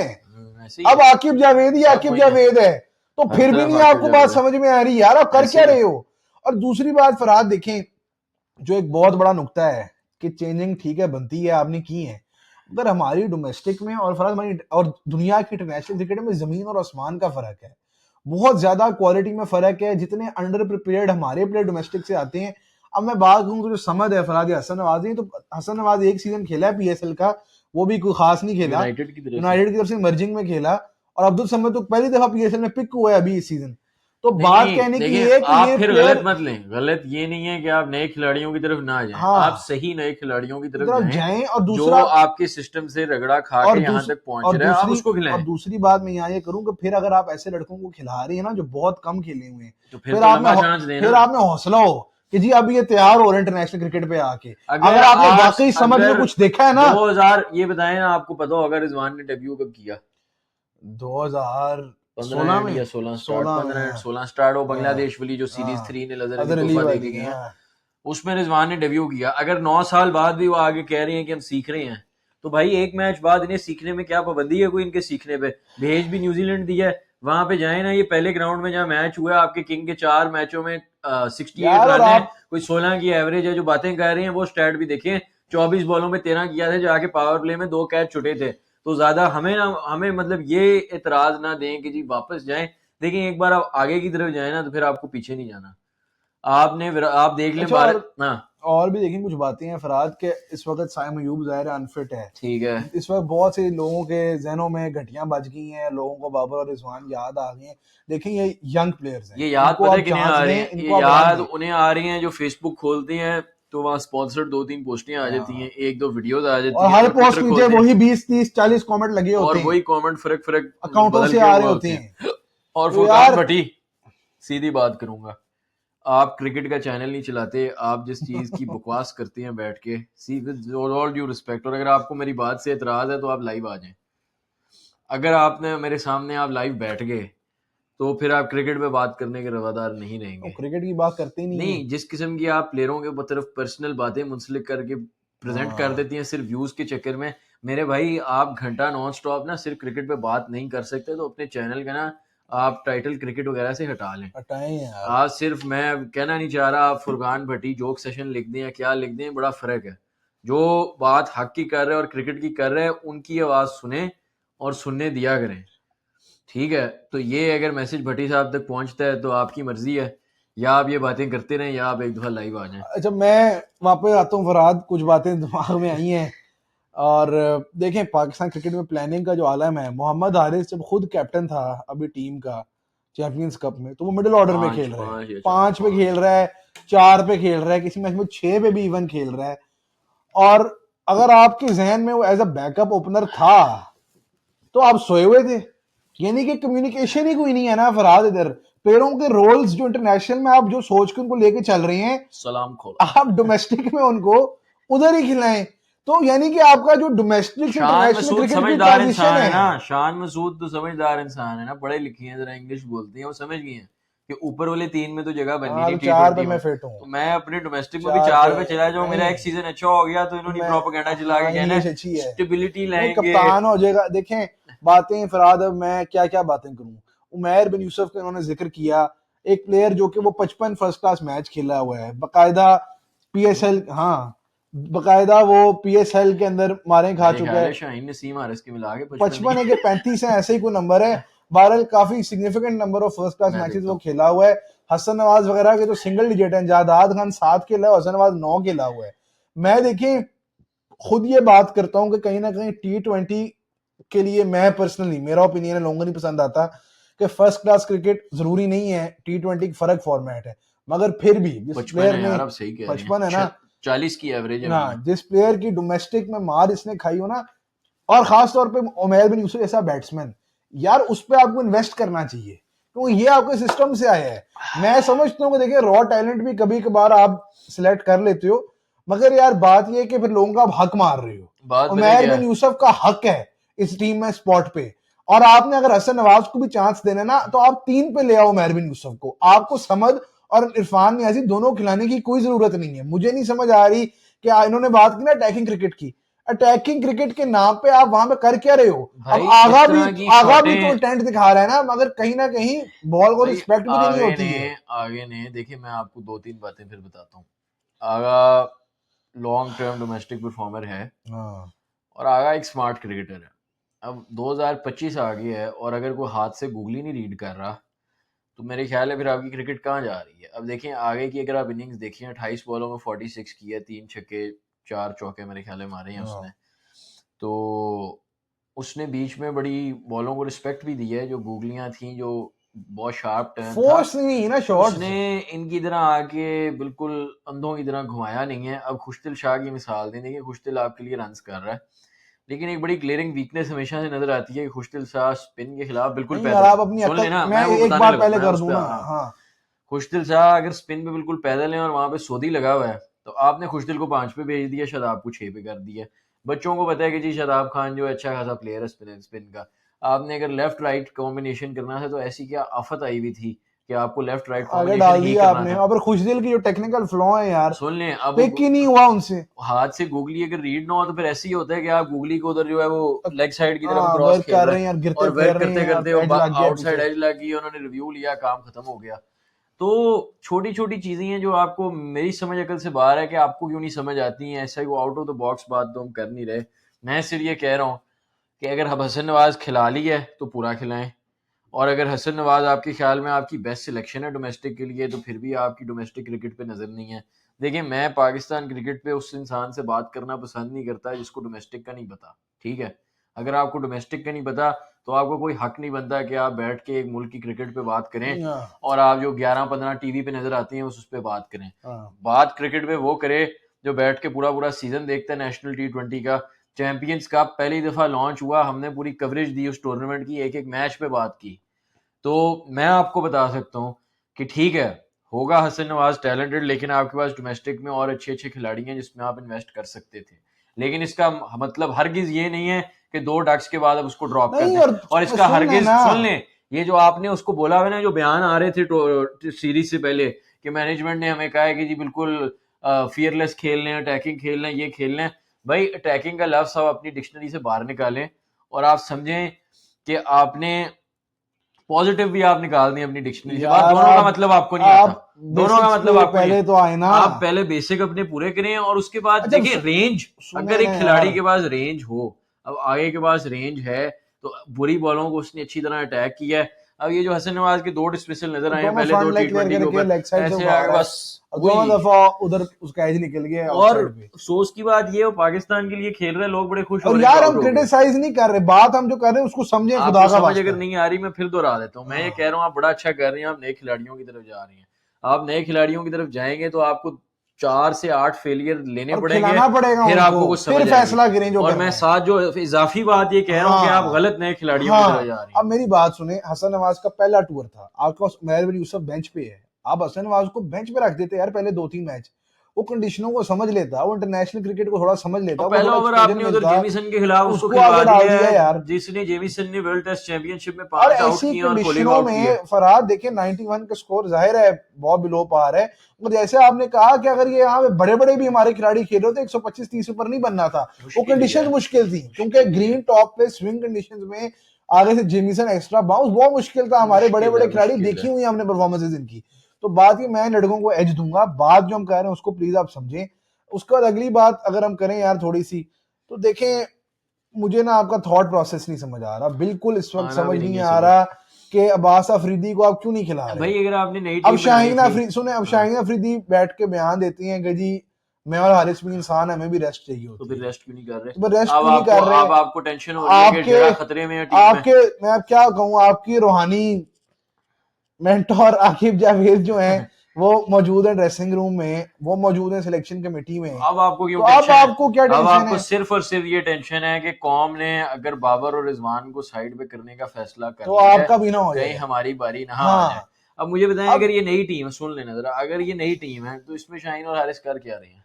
ऐसे ही अब आकिब जावेद ही सब आकिब वही है, जावेद है। तो हर फिर भी तरफ नहीं आकिब आपको बात जावेद है। समझ में आ रही यार, आप कर ऐसे क्या ही रहे हो। और दूसरी बात फराज देखें, जो एक बहुत बड़ा नुकता है कि चेंजिंग ठीक है बनती है, आपने की है, अगर हमारी डोमेस्टिक में और फराज हमारी और दुनिया की इंटरनेशनल क्रिकेट में जमीन और आसमान का फर्क है। बहुत ज्यादा क्वालिटी में फर्क है। जितने अंडर प्रिपेयर्ड हमारे प्लेयर डोमेस्टिक से आते हैं, अब मैं बात करूं तो जो समझ है फरहाद हसन नवाजी, तो हसन नवाजी एक सीजन खेला है पीएसएल का, वो भी कोई खास नहीं खेला, यूनाइटेड की तरफ से मर्जिंग में खेला, और अब्दुल समद तो पहली दफा पीएसएल में पिक हुआ है अभी इस सीजन। तो बात कहने की ये है कि आप ये फिर प्लेयर, गलत मत लें, गलत ये नहीं है कि आप नए खिलाड़ियों की तरफ ना जाएं, हाँ, आप सही नए खिलाड़ियों की तरफ जाएं और जो दूसरा, आपके सिस्टम से रगड़ा खा के यहाँ तक पहुंच रहा है, आप उसको खिलाएं। और दूसरी बात मैं यहाँ ये करूं कि फिर अगर आप ऐसे लड़कों को खिला रही है ना जो बहुत कम खेले हुए हैं, तो फिर तो लंबा चांस देना, फिर आप में हौसला हो कि जी अब ये तैयार हो रहे हैं इंटरनेशनल क्रिकेट पे आके, अगर आपने वाकई समझ में कुछ देखा है ना। 2000 ये बताएं ना, आपको पता होगा रिजवान ने डेब्यू कब किया? 2016 में या 16 स्टार्ट, 15 हाँ, 16 स्टार्ट, वो हाँ, बांग्लादेश वाली जो सीरीज हाँ, 3 ने नजर अजहर अली अली तोहफा दे वाली, के गए हैं, हाँ, उसमें रिजवान ने डेब्यू किया। अगर 9 साल बाद भी वो आगे कह रहे हैं कि हम सीख रहे हैं, तो भाई एक मैच बाद इन्हें सीखने में क्या पाबंदी है कोई इनके सीखने पे? भेज भी न्यूजीलैंड दिया है, वहां पे जाए ना, ये पहले ग्राउंड में जहाँ मैच हुआ है, आपके किंग के 4 मैचों में 68 यार। और रन है, आप कोई 16 की एवरेज है, जो बातें कर रहे हैं वो स्टैट भी देखें, 24 बॉलों में 13 किया था, जाके पावर प्ले में 2 कैच छुटे थे। तो ज्यादा हमें मतलब ये एतराज ना दें कि जी वापस जाएं। देखिए एक बार आप आगे की तरफ जाए ना, तो फिर आपको पीछे नहीं जाना। आप देख लें अच्छा, हाँ और भी देखें कुछ बातें हैं फरहाद के, इस वक्त साइम अयूब ज़ाहिर अनफिट है, ठीक है, इस वक्त बहुत से लोगों के जहनों में घटियां बज गई हैं, लोगों को बाबर और रिजवान याद आ गई हैं। देखें ये यंग प्लेयर्स हैं, ये याद इनको पता है आप किन्हें चांस आ रही दें, हैं? ये इनको आप रन याद दें। उन्हें आ रही हैं जो फेसबुक खोलते हैं तो वहाँ स्पॉन्सर्ड 2-3 पोस्टें आ जाती हैं, हाँ, 1-2 वीडियोस आ जाती और हैं, हर वो पोस्ट ट्विटर नीचे खोलते हैं वही 20 30 40 कमेंट लगे और होते हैं, वही कमेंट फर्क फर्क अकाउंटों बदल से के आ रहे हुए होते होते हैं। हैं। और तो फुरकान यार भट्टी, सीधी बात करूंगा, आप क्रिकेट का चैनल नहीं चलाते, आप जिस चीज की बकवास करते हैं बैठ के, सी विद ऑल ड्यू रिस्पेक्ट, और अगर आपको मेरी बात से एतराज है तो आप लाइव आ जाएं। अगर आपने मेरे सामने आप लाइव बैठ गए तो फिर आप क्रिकेट पे बात करने के रवादार नहीं वो रहेंगे। क्रिकेट की बात करते ही नहीं है। नहीं, जिस किस्म की आप प्लेयरों के तरफ पर्सनल बातें मुंसलिक करके प्रेजेंट कर हाँ, देती हैं सिर्फ व्यूज के चक्कर में, मेरे भाई आप घंटा नॉन स्टॉप ना सिर्फ क्रिकेट पे बात नहीं कर सकते, तो अपने चैनल का ना आप टाइटल क्रिकेट वगैरह से हटा लें। हटाएं यार। आज सिर्फ मैं कहना नहीं चाह रहा आप फुरकान भट्टी जोक सेशन लिख दें या क्या लिख दें, बड़ा फर्क है। जो बात हक की कर रहे हैं और क्रिकेट की कर रहे हैं, उनकी आवाज सुने और सुनने दिया करें, ठीक है? तो ये अगर मैसेज भट्टी साहब तक पहुंचता है तो आपकी मर्जी है, या आप ये बातें करते रहें या आप एक दफा लाइव आ जाएं। अच्छा, मैं वापस आता हूँ फरहाद, कुछ बातें दिमाग में आई हैं। और देखें पाकिस्तान क्रिकेट में प्लानिंग का जो आलम है, मोहम्मद हारिस जब खुद कैप्टन था अभी टीम का चैंपियंस कप में, तो वो मिडिल ऑर्डर में खेल रहा है, 5 पे खेल रहा है, 4 पे खेल रहा है, किसी मैच में 6 पे भी इवन खेल रहा है। और अगर आपके जहन में वो एज अ बैकअप ओपनर था तो आप सोए हुए थे, यानी कि कम्युनिकेशन ही कोई नहीं है ना फरहाद। इधर प्लेयरों के रोल्स जो इंटरनेशनल में आप जो सोच के उनको लेके चल रहे हैं, सलाम खोल, आप डोमेस्टिक में उनको उधर ही खिलाएं। तो यानी कि आपका जो डोमेस्टिक से शान इंटरनेशनल मसूद क्रिकेट की समझदार ट्रांजिशन इंसान है है, ना, शान मसूद तो समझदार इंसान है ना, पढ़े लिखे हैं, जरा इंग्लिश बोलती हैं, वो समझ गई हैं कि ऊपर वाले 3 में तो जगह बननी हाँ, नहीं तो 4 पे T20 मैं में, फिट हूँ, तो मैं अपने डोमेस्टिक में भी 4 4 पे पे चला जाऊं, मेरा नहीं, एक सीजन अच्छा हो गया तो तो इन्होंने मैं, प्रोपेगेंडा चला के हाँ, कहना इंग्लिश है अच्छी है, स्टेबिलिटी नहीं लाएंगे। कप्तान हो जाएगा। देखें बातें फरहाद, अब मैं क्या क्या बातें करूं। उमैर बिन यूसुफ का इन्होंने जिक्र किया, एक प्लेयर जो कि वो 55 फर्स्ट क्लास मैच खेला हुआ है बकायदा, पीएसएल, हाँ, बकायदा वो पीएसएल के अंदर मारे खा मेरे चुका ख्याल है। है शाहीन नसीम हारिस के मिला के 55 55 नहीं। है कि 35 है, ऐसे ही कोई नंबर है। बहरहाल काफी significant number of first class मैं मैचेस देखता वो हूँ, खेला हुआ है। हसन नवाज वगैरह के तो सिंगल डिजिट है, जादाद खान 7 खेला है, हसन नवाज 9 खेला हुआ है। मैं देखें खुद ये बात करता हूं कि कहीं ना कहीं T20 के लिए, मैं पर्सनली, मेरा ओपिनियन है, लोगों को नहीं पसंद आता कि फर्स्ट क्लास क्रिकेट जरूरी नहीं है, T20 फर्क फॉर्मेट है, मगर फिर भी जिस 55 प्लेयर है ने, यार, आप सही कह रहे 55 है ना, हैं, 40 की एवरेज है ना उनमें। जिस प्लेयर की डोमेस्टिक में मार इसने खाई हो ना, और खास तौर पे उमैर बिन यूसुफ ऐसा बैट्समैन, यार उस पर आपको इन्वेस्ट करना चाहिए, क्योंकि ये आपके सिस्टम से आया है। मैं समझता हूँ कि देखिए रॉ टैलेंट भी कभी कभार आप सिलेक्ट कर लेते हो, मगर यार बात ये है कि फिर लोगों का आप हक मार रहे हो। बात पता उमैर क्या बिन है, यूसुफ का हक है इस टीम में स्पॉट पे, और आपने अगर हसन नवाज को भी चांस देना ना, तो आप 3 पे ले आओ उमैर बिन यूसुफ को, आपको समद और इरफान नियाजी दोनों खिलाने की कोई जरूरत नहीं है। मुझे नहीं समझ आ रही कि इन्होंने बात की ना अटैकिंग क्रिकेट की, अटैकिंग क्रिकेट के नाम पे आप वहां पे कर क्या रहे हो? अब भाई इस तरह की आगा भी शॉटें, तो इंटेंट दिखा रहा है ना, मगर कहीं ना कहीं बॉल को भाई रिस्पेक्ट भी देनी होती है। आगे ने देखिए, मैं आपको 2-3 बातें फिर बताता हूँ। आगा लॉन्ग टर्म डोमेस्टिक परफॉर्मर है हाँ, और आगा एक स्मार्ट क्रिकेटर है। अब 2025 आ गया है और अगर कोई हाथ से गूगली नहीं रीड कर रहा तो मेरे ख्याल है फिर आपकी क्रिकेट कहाँ जा रही है। अब देखें आगे की अगर आप इनिंग्स देखिए, 28 बॉलों में 46 की है, 3 छक्के 4 चौके मेरे ख्याल में मारे हैं उसने। तो उसने बीच में बड़ी बॉलों को रिस्पेक्ट भी दी है, जो गूगलियां थी, जो बहुत शार्प टर्न था, फोर्स नहीं ना शॉट्स, उसने इनकी तरह आके बिल्कुल अंधों की तरह घुमाया नहीं है। अब खुशदिल शाह की मिसाल दें, देखिए खुशदिल आपके लिए रन्स कर रहा है, लेकिन एक बड़ी ग्लेयरिंग वीकनेस हमेशा से नजर आती है कि खुशदिल शाह स्पिन के खिलाफ बिल्कुल नहीं यार, आप अपनी सुन अकल, लेना, मैं वो एक बताने बात लगा, पहले मैं कर उस दूं पे ना। आ रहा हूँ। हाँ, खुशदिल शाह अगर स्पिन पे बिल्कुल पैदल है और वहां पे सोदी लगा हुआ है, तो आपने खुशदिल को 5 पे भेज दिया, शादाब को 6 पे कर दिया। बच्चों को पता है कि जी शादाब खान जो है अच्छा खासा प्लेयर है स्पिन का। आपने अगर लेफ्ट राइट कॉम्बिनेशन करना था तो ऐसी क्या आफत आई हुई थी कि आपको लेफ्ट राइट आगे कॉम्बिनेशन डाल ही दिया करना आपने। था। अब खुशदिल की जो टेक्निकल फ्लॉ है यार, सुन लें, अब पिक ही नहीं हुआ उनसे। हाथ से गूगली अगर रीड ना हो तो फिर ऐसे ही होता है कि आप गूगली को उधर जो है वो लेग साइड की तरफ हाँ, क्रॉस वर्क खेल कर रहे रहे हैं, हैं यार, गिरते और फिर वर्क रहे करते हैं करते और एज लग गया आउटसाइड पीछे। एज लग गई, उन्होंने रिव्यू लिया, काम खत्म हो गया। तो छोटी छोटी चीजें हैं जो आपको, मेरी समझ अकल से बाहर है कि आपको क्यों नहीं समझ आती हैं। ऐसा ही वो आउट ऑफ द बॉक्स बात तो हम कर नहीं रहे। मैं सिर्फ ये कह रहा हूँ कि अगर हम हसन नवाज खिला ली है तो पूरा खिलाएं, और अगर हसन नवाज आपके ख्याल में आपकी बेस्ट सिलेक्शन है डोमेस्टिक के लिए, तो फिर भी आपकी डोमेस्टिक क्रिकेट पे नजर नहीं है। देखिए मैं पाकिस्तान क्रिकेट पे उस इंसान से बात करना पसंद नहीं करता जिसको डोमेस्टिक का नहीं पता, ठीक है। अगर आपको डोमेस्टिक का नहीं पता तो आपको कोई हक नहीं बनता कि आप बैठ के एक मुल्क की क्रिकेट पे बात करें, हाँ, और आप जो 11-15 टीवी पे नजर आती हैं उस पर बात करें। हाँ। बात क्रिकेट पे वो करे जो बैठ के पूरा पूरा सीजन देखता है नेशनल T20 का। चैंपियंस कप पहली दफा लॉन्च हुआ, हमने पूरी कवरेज दी उस टूर्नामेंट की, एक एक मैच पे बात की। तो मैं आपको बता सकता हूँ कि ठीक है, होगा हसन नवाज टैलेंटेड, लेकिन आपके पास डोमेस्टिक में और अच्छे अच्छे खिलाड़ी हैं जिसमें आप इन्वेस्ट कर सकते थे। लेकिन इसका मतलब हरगिज ये नहीं है कि 2 डक्स के बाद अब उसको ड्रॉप कर नहीं, दें। और और इसका सुन हरगिज, लेना, सुन लें, ये जो आपने उसको बोला हुआ ना, जो बयान आ रहे थे सीरीज से पहले कि मैनेजमेंट ने हमें कहा है कि जी बिल्कुल फियरलेस खेल लें, अटैकिंग खेल लें, ये खेल लें। भाई अटैकिंग का लफ्ज आप अपनी डिक्शनरी से बाहर निकालें और आप समझें कि आपने पॉजिटिव भी आप निकाल दें अपनी डिक्शनरी से बाहर, यार दोनों का मतलब आपको नहीं आता, आप दोनों का बेसिक्स मतलब पे आपको नहीं पहले आता। तो आए ना। आप पहले बेसिक अपने पूरे करें और उसके बाद अच्छा, देखिए रेंज। सुने अगर ना एक खिलाड़ी यार, के पास रेंज हो, अब आगे के पास रेंज है, तो बुरी बॉलों को उसने अच्छी तरह अटैक किया है। अब ये जो हसन नवाज के 2 डिसमिसल नजर आए हैं दोनों पहले फ्रंट 2 लेग क्लियर T20 के करके ऊपर, लेग साइड से ऐसे उठा आगे रहा है, बस और दोनों वही। दफा उधर उसका एज निकल गया और आउटसाइड पे। अफसोस की बात ये, वो पाकिस्तान के लिए खेल रहे लोग बड़े खुश हो और रहे हैं कि यार आउट हम हो गए। क्रिटिसाइज नहीं कर रहे, बात हम जो कर रहे हैं उसको समझे, खुदा आपको का समझ वास्ता अगर है। नहीं आ रही, मैं फिर दोहरा देता हूँ। मैं ये कह रहा हूँ आप बड़ा अच्छा कर रहे हैं, आप नए खिलाड़ियों की तरफ जा रहे हैं। आप नए खिलाड़ियों की तरफ जाएंगे तो आपको 4 से 8 फेलियर लेने और पड़ेंगे, खिलाना पड़ेगा फिर उनको, आपको कुछ फिर समझ आएगी। फैसला गिरें जो और मैं करना है। साथ जो इजाफी बात ये कह रहा हूँ कि आप हाँ, गलत नए खिलाड़ियों की तरफ हाँ। जा रही अब हैं। मेरी बात सुने, हसन नवाज का पहला टूर था, आपके पास उमैर बिन यूसुफ बेंच पे है, आप हसन नवाज को बेंच पे रख देते यार पहले 2-3 मैच, वो कंडीशनों को समझ लेता, वो इंटरनेशनल क्रिकेट को थोड़ा समझ लेता, और वो पहला थोड़ा ओवर एक्सपोजर आपने उधर मिलता, जेमिसन के खिलाफ उसको उसको खिलवा आगे डाल दिया दिया है, यार। जिसने जेमिसन ने वर्ल्ड टेस्ट चैंपियनशिप में और 5 आउट ऐसी किए और कोहली को कंडीशनों आउट किया। में फरहाद देखिए 91 का स्कोर जाहिर है बहुत बिलो पार है, और जैसे आपने कहा कि अगर ये यहाँ पे बड़े बड़े भी हमारे खिलाड़ी खेल रहे थे 125-30 ऊपर नहीं बनना था, वो मुश्किल ही कंडीशन है, मुश्किल थी, क्योंकि मुश्किल ही ग्रीन है, टॉप पे स्विंग कंडीशन में आगे से जेमिसन एक्स्ट्रा बाउंस बहुत मुश्किल था, हमारे बड़े मुश्किल बड़े है, खिलाड़ी मुश्किल देखी है। हुई है हमने परफॉर्मेंसेज इनकी। तो बात ये, मैं लड़कों को एज दूंगा, बात जो हम कह रहे हैं उसको प्लीज आप समझें। उसके बाद अगली बात अगर हम करें यार थोड़ी सी, तो देखें, मुझे ना आपका थॉट प्रोसेस नहीं समझ आ रहा बिल्कुल, इस वक्त आना समझ भी नहीं नहीं है आ समझ। रहा कि अब्बास अफरीदी को आप क्यों नहीं खिला रहे। भाई अगर आपने नई अब टीम बनानी शाहीन थी। अफरीदी सुने, अब हाँ, शाहीन अफरीदी बैठ के बयान देती हैं कि जी मैं और हारिस भी इंसान, हमें भी रेस्ट चाहिए तो होती फिर है। रेस्ट क्यों नहीं कर रहे? तो फिर रेस्ट अब क्यों नहीं आपको कर रहे? अब आपको टेंशन हो रही है कि आपके जगह खतरे में है टीम में। आपके मैं अब क्या कहूँ, आपकी रूहानी मेंटोर आकिब जावेद जो हैं वो मौजूद है ड्रेसिंग रूम में, वो मौजूद है सिलेक्शन कमेटी में, अब आपको तो क्यों अब टेंशन है? आपको क्या अब टेंशन आपको है? सिर्फ और सिर्फ ये टेंशन है कि कौम ने अगर बाबर और रिजवान को साइड पे करने का फैसला कर तो लिया है आपका भी ना तो हो कहीं जाए। हमारी बारी ना आ जाए। हाँ, अब मुझे बताएं, अब अगर ये नई टीम है, सुन लेना जरा, अगर ये नई टीम है तो इसमें शाहीन और हारिस कर क्या रहे हैं?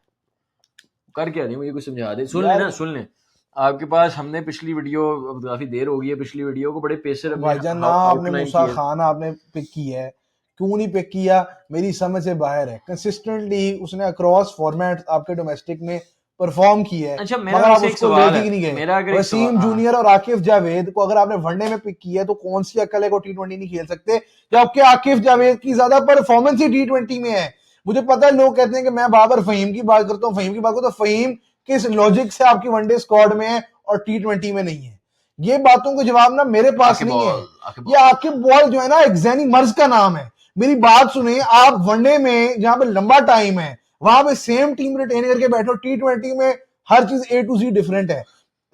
कर क्या रही है, मुझे कुछ समझा दे। सुन यार लेना, सुन ले। आपके पास हमने पिछली वीडियो, अब काफी देर हो गई है, पिछली वीडियो को बड़े पेसर हमने भाईजान ना आपने आउटलाइन मूसा किए। खान आपने पिक किया है, क्यों नहीं पिक किया, मेरी समझ से बाहर है। कंसिस्टेंटली उसने अक्रॉस फॉर्मेट आपके डोमेस्टिक में परफॉर्म किया है, अच्छा मेरा मगर आप वैसे एक उसको सवाल लेके है, ही नहीं गए। मेरा अगर एक सवाल, वसीम हाँ। जूनियर और आकिफ जावेद को अगर आपने वनडे में पिक किया है तो कौन सी अकल है को T20 नहीं खेल सकते, जबकि आकिफ जावेद की ज्यादा परफॉर्मेंस ही T20 में है। मुझे पता है लोग कहते हैं कि मैं बाबर फहीम की बात करता हूँ, फहीम की बात करता हूँ, तो फहीम किस लॉजिक से आपकी वनडे स्क्वाड में है और T20 में नहीं है। ये बातों के जवाब ना मेरे पास नहीं है। ये आकिब बॉल जो है ना, एक जैनी मर्ज का नाम है। मेरी बात सुने, आप वनडे में जहां पे लंबा टाइम है वहां पे सेम टीम रिटेन करके बैठो, T20 में हर चीज A to Z डिफरेंट है।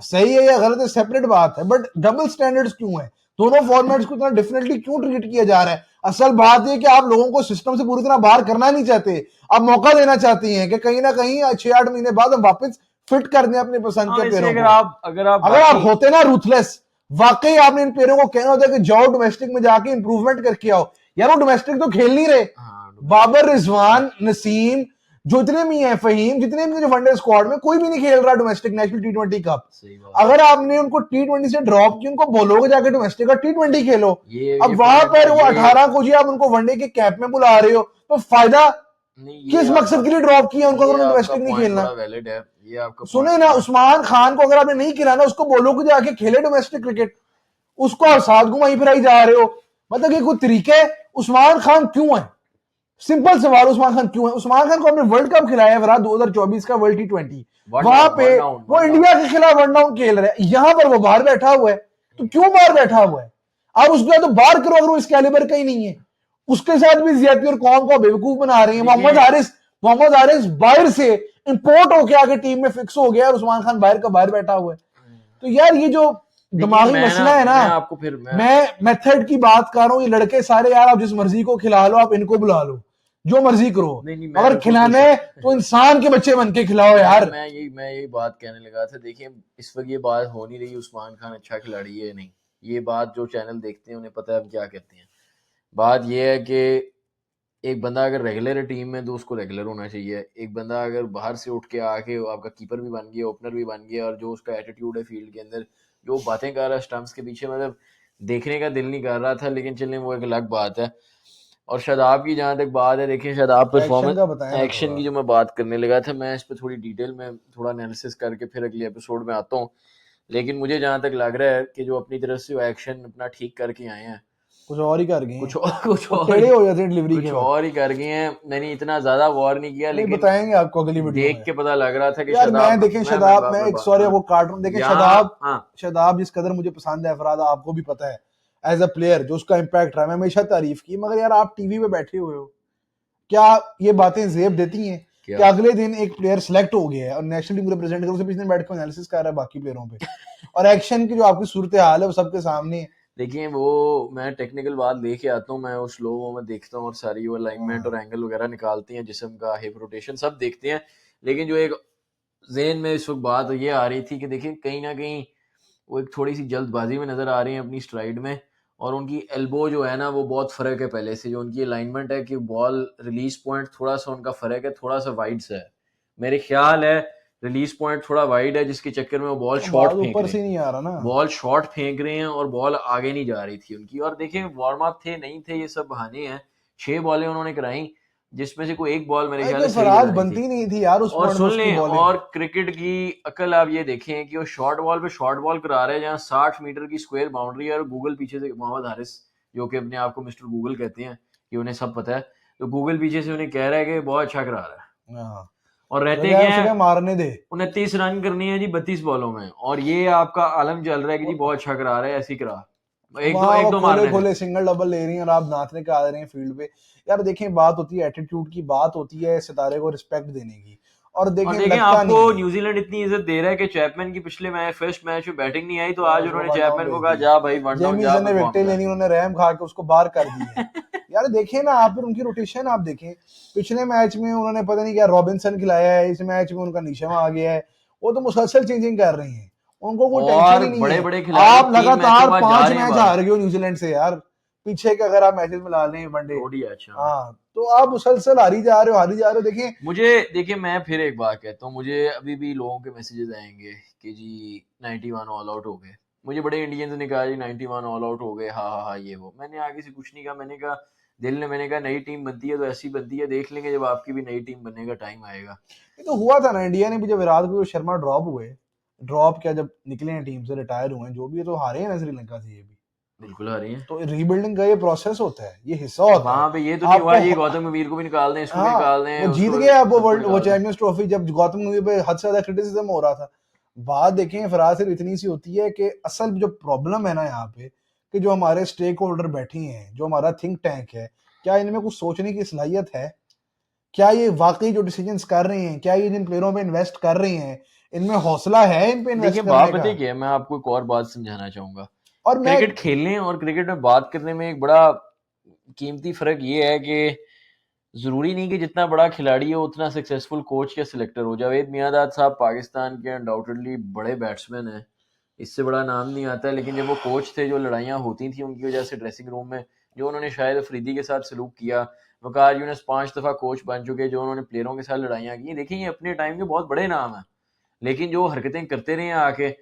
सही है या गलत है सेपरेट बात है, बट डबल स्टैंडर्ड्स क्यों है? दोनों फॉर्मेट्स को इतना डिफरेंटली क्यों ट्रीट किया जा रहा है? असल बात है कि आप लोगों को सिस्टम से पूरी तरह बाहर करना नहीं चाहते, आप मौका देना चाहती हैं कि कहीं ना कहीं 6-8 महीने बाद हम वापस फिट कर दें अपने पसंद के पेयरों को। अगर आप होते ना रूथलेस, वाकई आपने इन पेयरों को कहना होता है कि जाओ डोमेस्टिक में जाके इंप्रूवमेंट करके आओ। यार वो डोमेस्टिक तो खेल नहीं रहे। बाबर, रिजवान, नसीम, जो इतने भी हैं, फहीम, जितने भी जो वनडे स्क्वाड में कोई भी नहीं खेल रहा डोमेस्टिक नेशनल T20 कप। अगर आपने उनको T20 से ड्रॉप किया, उनको बोलोगे जाके डोमेस्टिक का T20 खेलो। अब वहां पर वो 18 को जी आप उनको वनडे के कैप में बुला रहे हो, तो फायदा किस मकसद के लिए ड्रॉप किया उनको अगर डोमेस्टिक नहीं खेलना? सुने ना, उस्मान खान को अगर आपने नहीं खिलाना, उसको बोलो कि जाके खेले डोमेस्टिक क्रिकेट, उसको आप साथ घुमाई फिराई जा रहे हो। मतलब ये कोई तरीका है? उस्मान खान क्यों है? सिंपल सवाल, उस्मान खान क्यों है? उस्मान खान को हमने वर्ल्ड कप खिलाया है 2024 का वर्ल्ड T20, वहां पे वो इंडिया के खिलाफ वन डाउन खेल रहे हैं, यहां पर वो बाहर बैठा हुआ है। तो क्यों बाहर बैठा हुआ है? आप उसके बाद तो बाहर करो अगर वो इस कैलिबर का ही नहीं है। उसके साथ भी ज्यादती और कौम को बेवकूफ बना रही है। मोहम्मद हारिस बाहर से इंपोर्ट होके आके टीम में फिक्स हो गया और उस्मान खान बाहर का बाहर बैठा हुआ है। तो यार ये जो दिमागी मसला है ना, मैं मेथड की बात कर रहा हूँ। ये लड़के सारे यार आप जिस मर्जी को खिला लो, आप इनको बुला लो, जो मर्जी करो, अगर खिलाना है तो इंसान के बच्चे बन के खिलाओ यार। मैं यही बात कहने लगा था। देखिए इस वक्त ये बात हो नहीं रही उस्मान खान अच्छा खिलाड़ी है नहीं, ये बात जो चैनल देखते हैं उन्हें पता है हम क्या कहते हैं। बात ये है कि एक बंदा अगर रेगुलर है टीम में तो उसको रेगुलर होना चाहिए। एक बंदा अगर बाहर से उठ के आके आपका कीपर भी बन गया, ओपनर भी बन गया, और जो उसका एटीट्यूड है फील्ड के अंदर, जो बातें कर रहा है स्टंप्स के पीछे, मतलब देखने का दिल नहीं कर रहा था। लेकिन चलने वो एक अलग बात है। और शादाब की जहाँ तक बात है, देखिए शादाब परफॉर्मेंस एक्शन की जो मैं बात करने लगा था, मैं इस पर थोड़ी डिटेल में थोड़ा एनालिसिस करके फिर अगले एपिसोड में आता हूँ। लेकिन मुझे जहाँ तक लग रहा है कि जो अपनी तरफ से वो एक्शन अपना ठीक करके आए हैं, कुछ और ही कर गए, कुछ और टेढ़े हो जाते हैं डिलीवरी के, कुछ और ही कर गए हैं। मैंने इतना ज्यादा वॉर नहीं किया, लेकिन बताएंगे आपको अगली वीडियो देख के पता लग रहा था कि यार मैं देखें शादाब, मैं एक सॉरी वो काट रहा हूं, देखें शादाब जिस कदर मुझे पसंद है, अफराद आपको भी पता है, एज अ प्लेयर जो उसका इम्पैक्ट रहा, मैं हमेशा तारीफ की। मगर यार आप टीवी पे बैठे हुए हो, क्या ये बातें जेब देती हैं कि अगले दिन एक प्लेयर सिलेक्ट हो गया है और नेशनल टीम रिप्रेजेंट कर, उसे पिछले दिन बैठ के एनालिसिस कर रहा है बाकी प्लेयरों पे, और एक्शन की जो आपकी सूरत हाल है वो सबके सामने है। देखिए वो मैं टेक्निकल बात लेके आता हूँ, मैं वो स्लो में देखता हूँ और सारी वो अलाइनमेंट और एंगल वगैरह निकालते हैं, जिस्म का हिप रोटेशन सब देखते हैं। लेकिन जो एक ज़हन में इस वक्त बात ये आ रही थी कि देखिए कहीं ना कहीं वो एक थोड़ी सी जल्दबाजी में नज़र आ रही है अपनी स्ट्राइड में, और उनकी एल्बो जो है ना वो बहुत फ़र्क है पहले से। जो उनकी अलाइनमेंट है कि बॉल रिलीज पॉइंट थोड़ा सा उनका फ़र्क है, थोड़ा सा वाइड सा है। मेरे ख्याल है रिलीज पॉइंट थोड़ा वाइड है, जिसके चक्कर में वो बॉल शॉर्ट फेंक ऊपर से नहीं आ रहा ना, बॉल शॉर्ट फेंक रहे हैं और बॉल आगे नहीं जा रही थी उनकी। और देखें वार्म अप थे नहीं थे, ये सब बहाने हैं। 6 बॉलें उन्होंने कराई, जिसमें से कोई एक बॉल मेरे ख्याल से बनती नहीं थी यार उस और सुन लें। और क्रिकेट की अकल आप ये देखें कि वो शॉर्ट बॉल पे शॉर्ट बॉल करा रहे हैं जहाँ 60 मीटर की स्क्वायर बाउंड्री है, और गूगल पीछे से, मोहम्मद हारिस जो कि अपने आप को मिस्टर गूगल कहते हैं कि उन्हें सब पता है, तो गूगल पीछे से उन्हें कह रहा है कि बहुत अच्छा करा रहा है, और रहते हैं मारने दे 29 रन करनी है जी 32 बॉलों में, और ये आपका आलम चल रहा है कि जी बहुत अच्छा करा रहा है, ऐसी करा एक दो मारने खोले सिंगल डबल ले रही हैं और आप नाचने के आ रहे हैं फील्ड पे। यार देखें बात होती है एटीट्यूड की, बात होती है सितारे को रिस्पेक्ट देने की। और देखें आपको न्यूजीलैंड इतनी इज्जत दे रहा है कि चैपमैन की पिछले मैच फर्स्ट मैच में बैटिंग नहीं आई, तो आज उन्होंने चैपमैन को कहा जा भाई वन डाउन जा, ने विकेट लेनी, उन्होंने रैम खा के उसको बाहर कर दिया। यार देखें ना आप, फिर उनकी रोटेशन आप देखें, पिछले मैच में उन्होंने पता नहीं क्या रॉबिन्सन खिलाया है, इस मैच में उनका निशम आ गया है, वो तो मुसलसल चेंजिंग कर रही है, उनको कोई टेंशन ही नहीं बड़े है। बड़े आप लगातार 5 मैच हार गए हो न्यूजीलैंड से यार, पीछे के अगर आप मैचेस में ला लें वनडे, हाँ तो आप मुसलसल हारी जा रहे हो। देखिए मैं फिर एक बात कहता हूँ, मुझे अभी भी लोगों के मैसेजेस आएंगे कि जी 91 ऑल आउट हो गए, मुझे बड़े इंडियंस ने कहा जी 91 ऑल आउट हो गए, हाँ ये वो। मैंने आगे से कुछ नहीं कहा, मैंने कहा दिल ने, मैंने कहा नई टीम बनती है तो ऐसी बनती है, देख लेंगे जब आपकी भी नई टीम बनने का टाइम आएगा। ये तो हुआ था ना इंडिया ने भी, जब विराट कोहली शर्मा ड्रॉप क्या जब निकले हैं टीम से, रिटायर हुए हैं, जो भी है, तो हारे हैं ना श्रीलंका से, ये भी बिल्कुल हारे हैं। तो रीबिल्डिंग का ये प्रोसेस होता है, ये हिस्सा होता है। वहां पे ये तो नहीं हुआ ये गौतम गंभीर को भी निकाल दें, इसको भी निकाल दें, वो जीत गए अब वो चैंपियंस ट्रॉफी, जब गौतम गंभीर पे हद से ज्यादा क्रिटिसिज्म हो रहा था, बात देखें फराज, सिर्फ इतनी सी होती है कि असल जो प्रॉब्लम है ना यहाँ पे, कि जो हमारे स्टेक होल्डर बैठे हैं, जो हमारा थिंक टैंक है, क्या इनमें कुछ सोचने की सलाहियत है? क्या ये वाकई जो डिसीजंस कर रहे हैं, क्या ये जिन प्लेयरों पे इन्वेस्ट कर रहे हैं, इनमें हौसला है इन पे देखिए इन्वेस्ट बात करने का? पता है क्या है, मैं आपको एक और बात समझाना चाहूंगा। और मैं क्रिकेट खेलने और क्रिकेट में बात करने में एक बड़ा कीमती फर्क ये है कि जरूरी नहीं कि जितना बड़ा खिलाड़ी हो उतना सक्सेसफुल कोच या सिलेक्टर हो। जावेद मियांदाद साहब पाकिस्तान के अनडाउटेडली बड़े बैट्समैन हैं, इससे बड़ा नाम नहीं आता है, लेकिन जब वो कोच थे, जो लड़ाइयाँ होती थी उनकी वजह से ड्रेसिंग रूम में, जो उन्होंने शायद अफरीदी के साथ सलूक किया, वकार यूनिस 5 दफ़ा कोच बन चुके, जो उन्होंने प्लेयरों के साथ लड़ाइयाँ की, देखिए ये अपने टाइम के बहुत बड़े नाम हैं। लेकिन जो हरकतें करते रहे आके,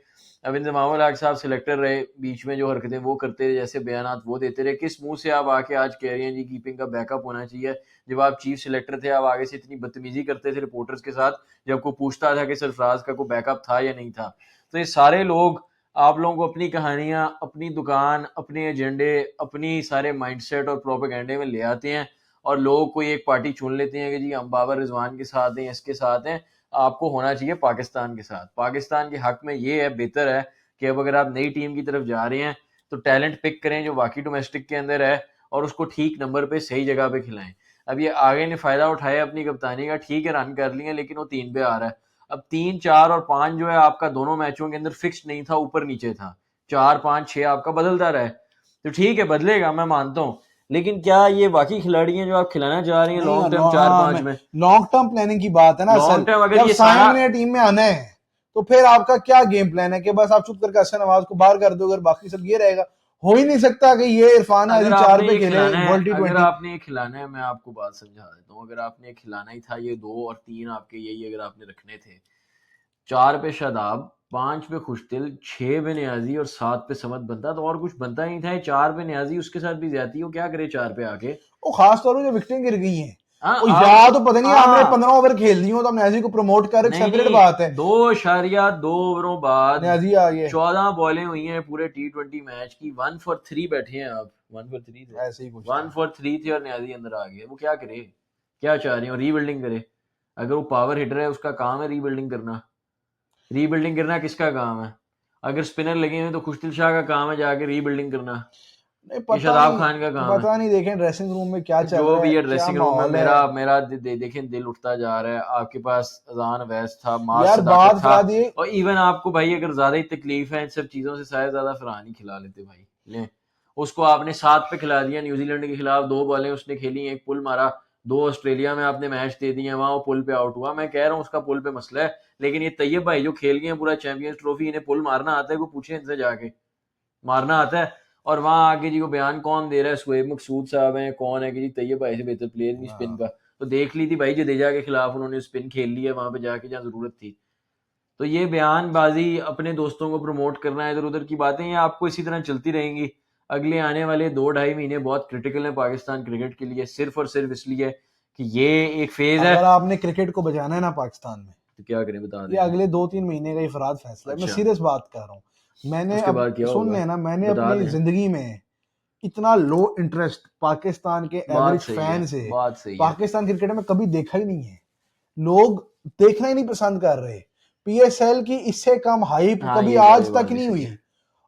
अब इंजमामुल हक साहब सिलेक्टर रहे, बीच में जो हरकतें वो करते रहे, जैसे बयानात वो देते रहे, किस मुंह से आप आके आज कह रहे हैं जी कीपिंग का बैकअप होना चाहिए? जब आप चीफ सिलेक्टर थे, आप आगे से इतनी बदतमीजी करते थे रिपोर्टर्स के साथ, जब कोई पूछता था कि सरफराज का कोई बैकअप था या नहीं था। तो ये सारे लोग आप लोगों को अपनी कहानियां, अपनी दुकान, अपने एजेंडे, अपनी सारे माइंडसेट और प्रोपेगेंडे में ले आते हैं, और लोग कोई एक पार्टी चुन लेते हैं कि जी हम बाबर रिजवान के साथ हैं, इसके साथ हैं। आपको होना चाहिए पाकिस्तान के साथ। पाकिस्तान के हक में ये है, बेहतर है कि अब अगर आप नई टीम की तरफ जा रहे हैं तो टैलेंट पिक करें जो वाकई डोमेस्टिक के अंदर है, और उसको ठीक नंबर पे सही जगह पे खिलाएं। अब ये आगे ने फायदा उठाया अपनी कप्तानी का, ठीक है रन कर लिए, लेकिन वो 3 पे आ रहा है। अब 3, 4 और 5 जो है आपका दोनों मैचों के अंदर फिक्स नहीं था, ऊपर नीचे था, 4, 5, 6 आपका बदलता रहा है। तो ठीक है बदलेगा, मैं मानता हूँ, लेकिन क्या ये बाकी खिलाड़ी हैं जो आप खिलाना चाह रहे हैं नहीं, लॉन्ग टर्म 4-5 मैं में? लॉन्ग टर्म प्लानिंग की बात है ना असल। लॉन्ग टर्म अगर जब ये सारा, साइम ने टीम में आना है तो फिर आपका क्या गेम प्लान है? कि बस आप चुप करके हसन नवाज को बाहर कर दो, अगर बाकी सब ये रहेगा? हो ही नहीं सकता कि ये इरफान अगर आजी 4 आपने पे ये खेले खिलाना है, वर्ल्ड टी अगर ट्वेंटी। आपने ये खिलाना है, मैं आपको बात समझा देता हूँ, अगर आपने ये खिलाना ही था, ये 2 और 3 आपके यही अगर आपने रखने थे, 4 पे शादाब, 5 पे खुशदिल, 6 पे नियाजी और 7 पे समत बनता, तो और कुछ बनता नहीं था। ये 4 पे नियाजी, उसके साथ भी ज्यादती हो, क्या करे 4 पे आके? वो खास तौर पर जो विकेटें गिर गई हैं, हाँ वो आप, या तो पता नहीं आपने हाँ 15 ओवर खेल दी हो तो न्याजी को प्रमोट कर, एक नहीं सेपरेट नहीं, बात है। 2.2 ओवरों बाद न्याजी आ गए, 14 बॉलें हुई हैं पूरे T20 मैच की, 1 for 3 बैठे हैं आप, 1 for 3 थे, ऐसे ही कुछ 1 था। for 3 थे, और न्याजी अंदर आ गए। वो क्या करे, क्या चाह रहे हो, रीबिल्डिंग करे? अगर वो पावर हिटर है, उसका काम है रीबिल्डिंग करना। रीबिल्डिंग करना किसका काम है? अगर स्पिनर लगे हुए तो खुशदिल शाह का काम है जाके रीबिल्डिंग करना, नहीं ये पता शादाब नहीं, खान का काम है? पता नहीं, देखें ड्रेसिंग रूम में क्या चल जो रहा भी है, है क्या ड्रेसिंग रूम में, माहौल मेरा है। मेरा देखें दिल उठता जा रहा है। आपके पास अजान अवैस था, मास यार सदाकत बात था, करा दिए। और इवन आपको भाई अगर ज्यादा ही तकलीफ है इन सब चीजों से, शायद ज्यादा फरहान ही खिला लेते भाई। ले, उसको आपने 7 पे खिला दिया, न्यूजीलैंड के खिलाफ 2 बॉलें उसने खेली, एक पुल मारा, 2 ऑस्ट्रेलिया में आपने मैच दे दिए, वहां वो पुल पे आउट हुआ। मैं कह रहा हूँ उसका पुल पे मसला है, लेकिन ये तैयब भाई जो खेल गए हैं पूरा चैंपियंस ट्रॉफी, इन्हें पुल मारना आता है? कोई पूछे इनसे जाके, मारना आता है? और वहां आके जी को बयान कौन दे रहा है? शुएब मकसूद साहब हैं, कौन है कि जी तैयब भाई से बेहतर प्लेयर नहीं स्पिन का? तो देख ली थी भाई जडेजा के खिलाफ उन्होंने स्पिन खेल लिया वहां पे जाके जहाँ जरूरत थी। तो ये बयानबाजी, अपने दोस्तों को प्रमोट करना, इधर उधर की बातें, ये आपको इसी तरह चलती रहेंगी। अगले आने वाले 2-2.5 महीने बहुत क्रिटिकल है पाकिस्तान क्रिकेट के लिए, सिर्फ और सिर्फ इसलिए कि ये एक फेज है। अगर आपने क्रिकेट को बचाना है ना पाकिस्तान में, तो क्या करें, बता ये दें? अगले 2-3 महीने का ही फराज फैसला है, मैं अच्छा, सीरियस बात कर रहा हूँ। मैंने उसके अब बाद क्या सुन होगा, लेना, मैंने बता अपनी दें? जिंदगी में इतना लो इंटरेस्ट पाकिस्तान के बात एवरेज सही है, फैन से बात सही है। पाकिस्तान क्रिकेट में कभी देखा ही नहीं है। लोग देखना ही नहीं पसंद कर रहे। पीएसएल की इससे कम हाइप हाँ कभी ये आज बात तक भी नहीं सही हुई। है।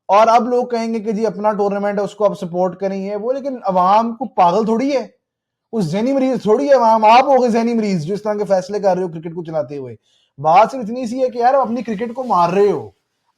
और अब लोग कहेंगे कि जी अपना टूर्नामेंट है, उसको आप सपोर्ट करेंगे वो, लेकिन अवाम को पागल थोड़ी है, उस जहनी मरीज थोड़ी है अवाम। आप हो गए जहनी मरीज जो इस तरह के फैसले कर रहे हो क्रिकेट को चलाते हुए। बात सिर्फ इतनी सी है कि यार अपनी क्रिकेट को मार रहे हो।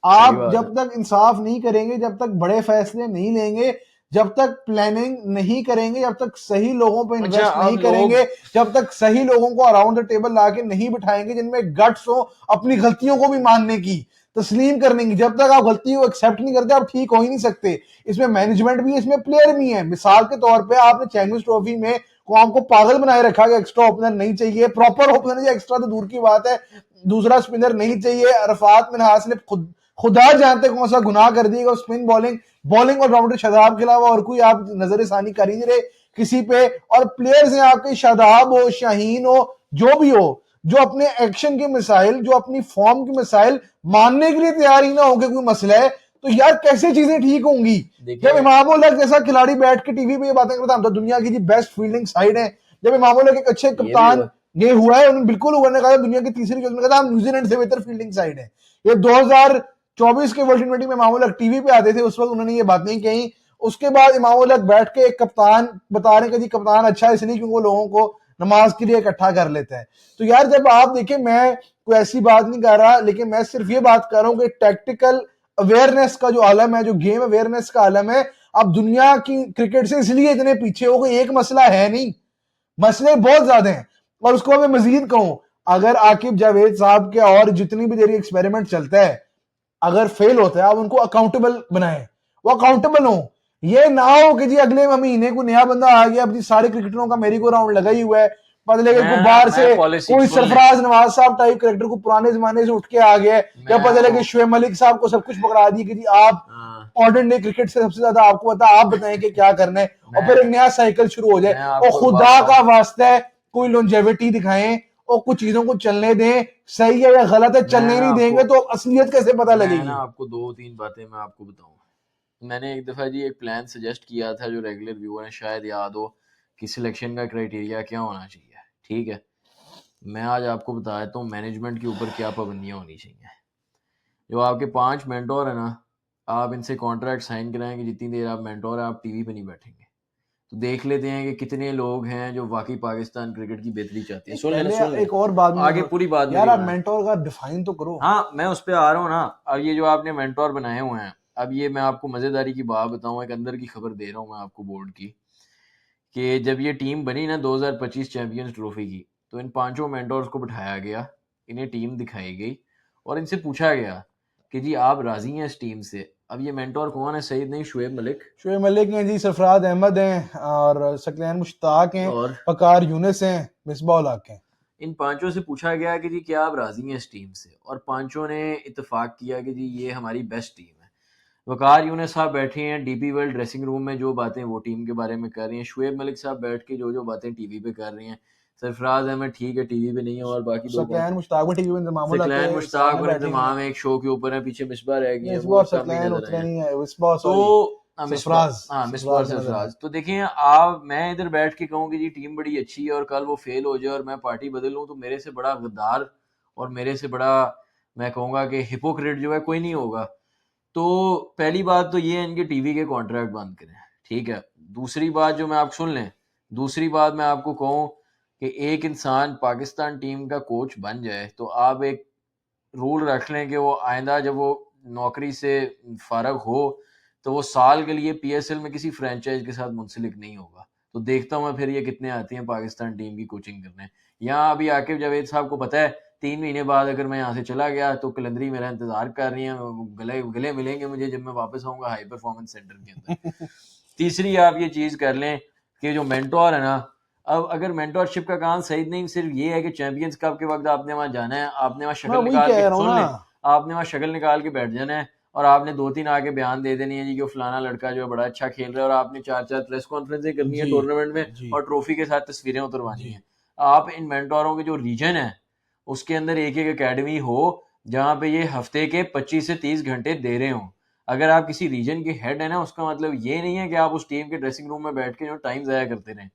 सही आप बात है। जब तक इंसाफ नहीं करेंगे, जब तक बड़े फैसले नहीं लेंगे, जब तक प्लानिंग नहीं करेंगे, जब तक सही लोगों पे अच्छा इन्वेस्ट नहीं अब लोग, करेंगे, जब तक सही लोगों को अराउंड द टेबल लाके नहीं बिठाएंगे जिनमें गट्स हो अपनी गलतियों को भी मानने की, तस्लीम करने की, जब तक आप गलती को एक्सेप्ट नहीं करते आप ठीक हो ही नहीं सकते। इसमें मैनेजमेंट भी है, इसमें प्लेयर भी है। मिसाल के तौर पे आपने चैंपियंस ट्रॉफी में कौम को पागल बनाए रखा कि एक्स्ट्रा ओपनर नहीं चाहिए, प्रॉपर ओपनर या एक्स्ट्रा तो दूर की बात है, दूसरा स्पिनर नहीं चाहिए। अरफात मिनहास ने खुदा जानते कौन सा गुनाह कर दिएगा। स्पिन बॉलिंग और राउंडर शादाब के अलावा और कोई आप नजर सानी कर ही नहीं रहे किसी पे। और प्लेयर्स हैं आपके, शादाब हो, शाहीन हो, जो भी हो, जो अपने एक्शन के मिसाइल, जो अपनी फॉर्म के मिसाइल मानने के लिए तैयार ही ना हो कि कोई मसला है, तो यार कैसे चीजें ठीक होंगी? जब देखिए इमाम उल हक जैसा खिलाड़ी बैठ के टीवी पे ये बातें करता, हम तो दुनिया की जी बेस्ट फील्डिंग साइड है, जब इमाम उल हक एक अच्छे ये भी कप्तान, हुआ। ये हुआ है उन्होंने बिल्कुल हुआ, ने कहा दुनिया की तीसरी, कहा हम न्यूजीलैंड से बेहतर फील्डिंग साइड है। ये 2024 के वर्ल्ड टी20 में इमाम उल हक टीवी पे आते थे, उस वक्त उन्होंने ये बात नहीं कही। उसके बाद इमाम उल हक बैठ के एक कप्तान बता रहे हैं कि जी कप्तान अच्छा है इसलिए क्योंकि वो लोगों को नमाज के लिए इकट्ठा कर लेता है। तो यार जब आप देखें, मैं कोई ऐसी बात नहीं कर रहा, लेकिन मैं सिर्फ ये बात कर रहा हूँ कि टैक्टिकल अवेयरनेस का जो आलम है, जो गेम अवेयरनेस का आलम है, अब दुनिया की क्रिकेट से इसलिए इतने पीछे हो गए। एक मसला है नहीं, मसले बहुत ज्यादा हैं। और उसको मैं मजीद कहूं, अगर आकिब जावेद साहब के और जितनी भी देरी एक्सपेरिमेंट चलता है, अगर फेल होता है, आप उनको अकाउंटेबल बनाएं, वो अकाउंटेबल हो। ये ना हो कि जी अगले महीने को नया बंदा आ गया, अपनी सारे क्रिकेटरों का मेरी को राउंड लगा ही हुआ है, पता लगे को बाहर से कोई सरफराज नवाज साहब टाइप क्रिकेटर को पुराने जमाने से उठ के आ गया, या पता लगे शुएब मलिक साहब को सब कुछ पकड़ा दिया कि जी आप मॉडर्न डे क्रिकेट से सबसे ज्यादा आपको पता, आप बताएं कि क्या करना है, और फिर एक नया साइकिल शुरू हो जाए। और खुदा का वास्ता है कोई लॉन्जेविटी दिखाएं और कुछ चीजों को चलने दें, सही है या गलत है, चलने नहीं देंगे तो असलियत कैसे पता लगेगी। ना आपको 2-3 बातें मैं आपको बताऊं। मैंने एक दफ़ा जी एक प्लान सजेस्ट किया था, जो रेगुलर व्यूअर हैं शायद याद हो, कि सिलेक्शन का क्राइटेरिया क्या होना चाहिए। ठीक है, मैं आज आपको बता देता हूँ मैनेजमेंट के ऊपर क्या पाबंदियाँ होनी चाहिए। जो आपके 5 मेंटोर है ना, आप इनसे कॉन्ट्रैक्ट साइन कराएं कि जितनी देर आप मेंटोर है आप टीवी पे नहीं बैठेंगे। तो देख लेते हैं कि कितने लोग हैं जो वाकई पाकिस्तान क्रिकेट की बेहतरी चाहते हैं। सुन ले एक और बात आगे पूरी बात यार, आप मेंटोर का डिफाइन तो करो। हाँ, मैं उस पर आ रहा हूँ ना। अब ये जो आपने मेंटोर बनाए हुए हैं, अब ये मैं आपको मजेदारी की बात बताऊं, एक अंदर की खबर दे रहा हूँ मैं आपको बोर्ड की, कि जब ये टीम बनी ना 2025 चैंपियंस ट्रॉफी की, तो इन 5 मेंटोर्स को बिठाया गया, इन्हें टीम दिखाई गई और इनसे पूछा गया कि जी आप राजी हैं इस टीम से। अब ये मेंटोर कौन है? सईद नहीं, शुएब मलिक हैं जी, सरफराज अहमद हैं और सकलैन मुश्ताक हैं और वकार यूनिस हैं, मिसबाह उल हक हैं। इन 5 से पूछा गया कि जी क्या आप राजी हैं इस टीम से, और 5 ने इत्तेफाक किया कि जी ये हमारी बेस्ट टीम है। वकार यूनिस साहब बैठे हैं डीपी वर्ल्ड ड्रेसिंग रूम में, जो बातें वो टीम के बारे में कर रही हैं। शुएब मलिक साहब बैठ के जो जो बातें टीवी पे कर रही हैं। सरफराज अहमद ठीक है टीवी पे नहीं है, और बाकी सकलैन मुश्ताक भी टीवी पे इंतजाम इंतजाम एक शो के ऊपर है, पीछे मिसबा रह गई है, वो सकलैन उतरे नहीं है, सरफराज। तो देखिए, आप मैं इधर बैठ के कहूँ कि जी टीम बड़ी अच्छी है और कल वो फेल हो जाए और मैं पार्टी बदल लूँ, तो मेरे से बड़ा गद्दार और मेरे से बड़ा मैं कहूँगा कि हिपोक्रेट जो है कोई नहीं होगा। तो पहली बात तो ये है, इनके टीवी के कॉन्ट्रैक्ट बंद करें। ठीक है, दूसरी बात जो मैं आप सुन लें, दूसरी बात मैं आपको कहूँ कि एक इंसान पाकिस्तान टीम का कोच बन जाए तो आप एक रूल रख लें कि वो आइंदा जब वो नौकरी से फारग हो तो वो साल के लिए पीएसएल में किसी फ्रेंचाइज के साथ मुंसलिक नहीं होगा। तो देखता हूँ मैं फिर ये कितने आती हैं पाकिस्तान टीम की कोचिंग करने। यहाँ अभी आकिब जावेद साहब को पता है 3 महीने बाद अगर मैं यहाँ से चला गया तो कलंदरी मेरा इंतजार कर रही है, गले गले मिलेंगे मुझे जब मैं वापस आऊंगा हाई परफॉर्मेंस सेंटर के अंदर। तीसरी आप ये चीज कर लें कि जो मेंटोर है ना, अब अगर मेंटोरशिप का काम सही नहीं सिर्फ ये है कि चैंपियंस कप के वक्त आपने वहां जाना है, आपने वहां शक्ल निकाल के सुन ले, आपने वहां शक्ल निकाल के बैठ जाना है और आपने 2-3 आके बयान दे देनी है जी कि फलाना लड़का जो है बड़ा अच्छा खेल रहा है, और आपने 4-4 प्रेस कॉन्फ्रेंसें करनी है टूर्नामेंट में और ट्रॉफी के साथ तस्वीरें उतरवानी है। आप इन मेंटोरों के जो रीजन है उसके अंदर एक एक एकेडमी हो जहां पे ये हफ्ते के 25 से 30 घंटे दे रहे हो। अगर आप किसी रीजन के हेड है ना, उसका मतलब ये नहीं है कि आप उस टीम के ड्रेसिंग रूम में बैठ के जो टाइम जाया करते रहें।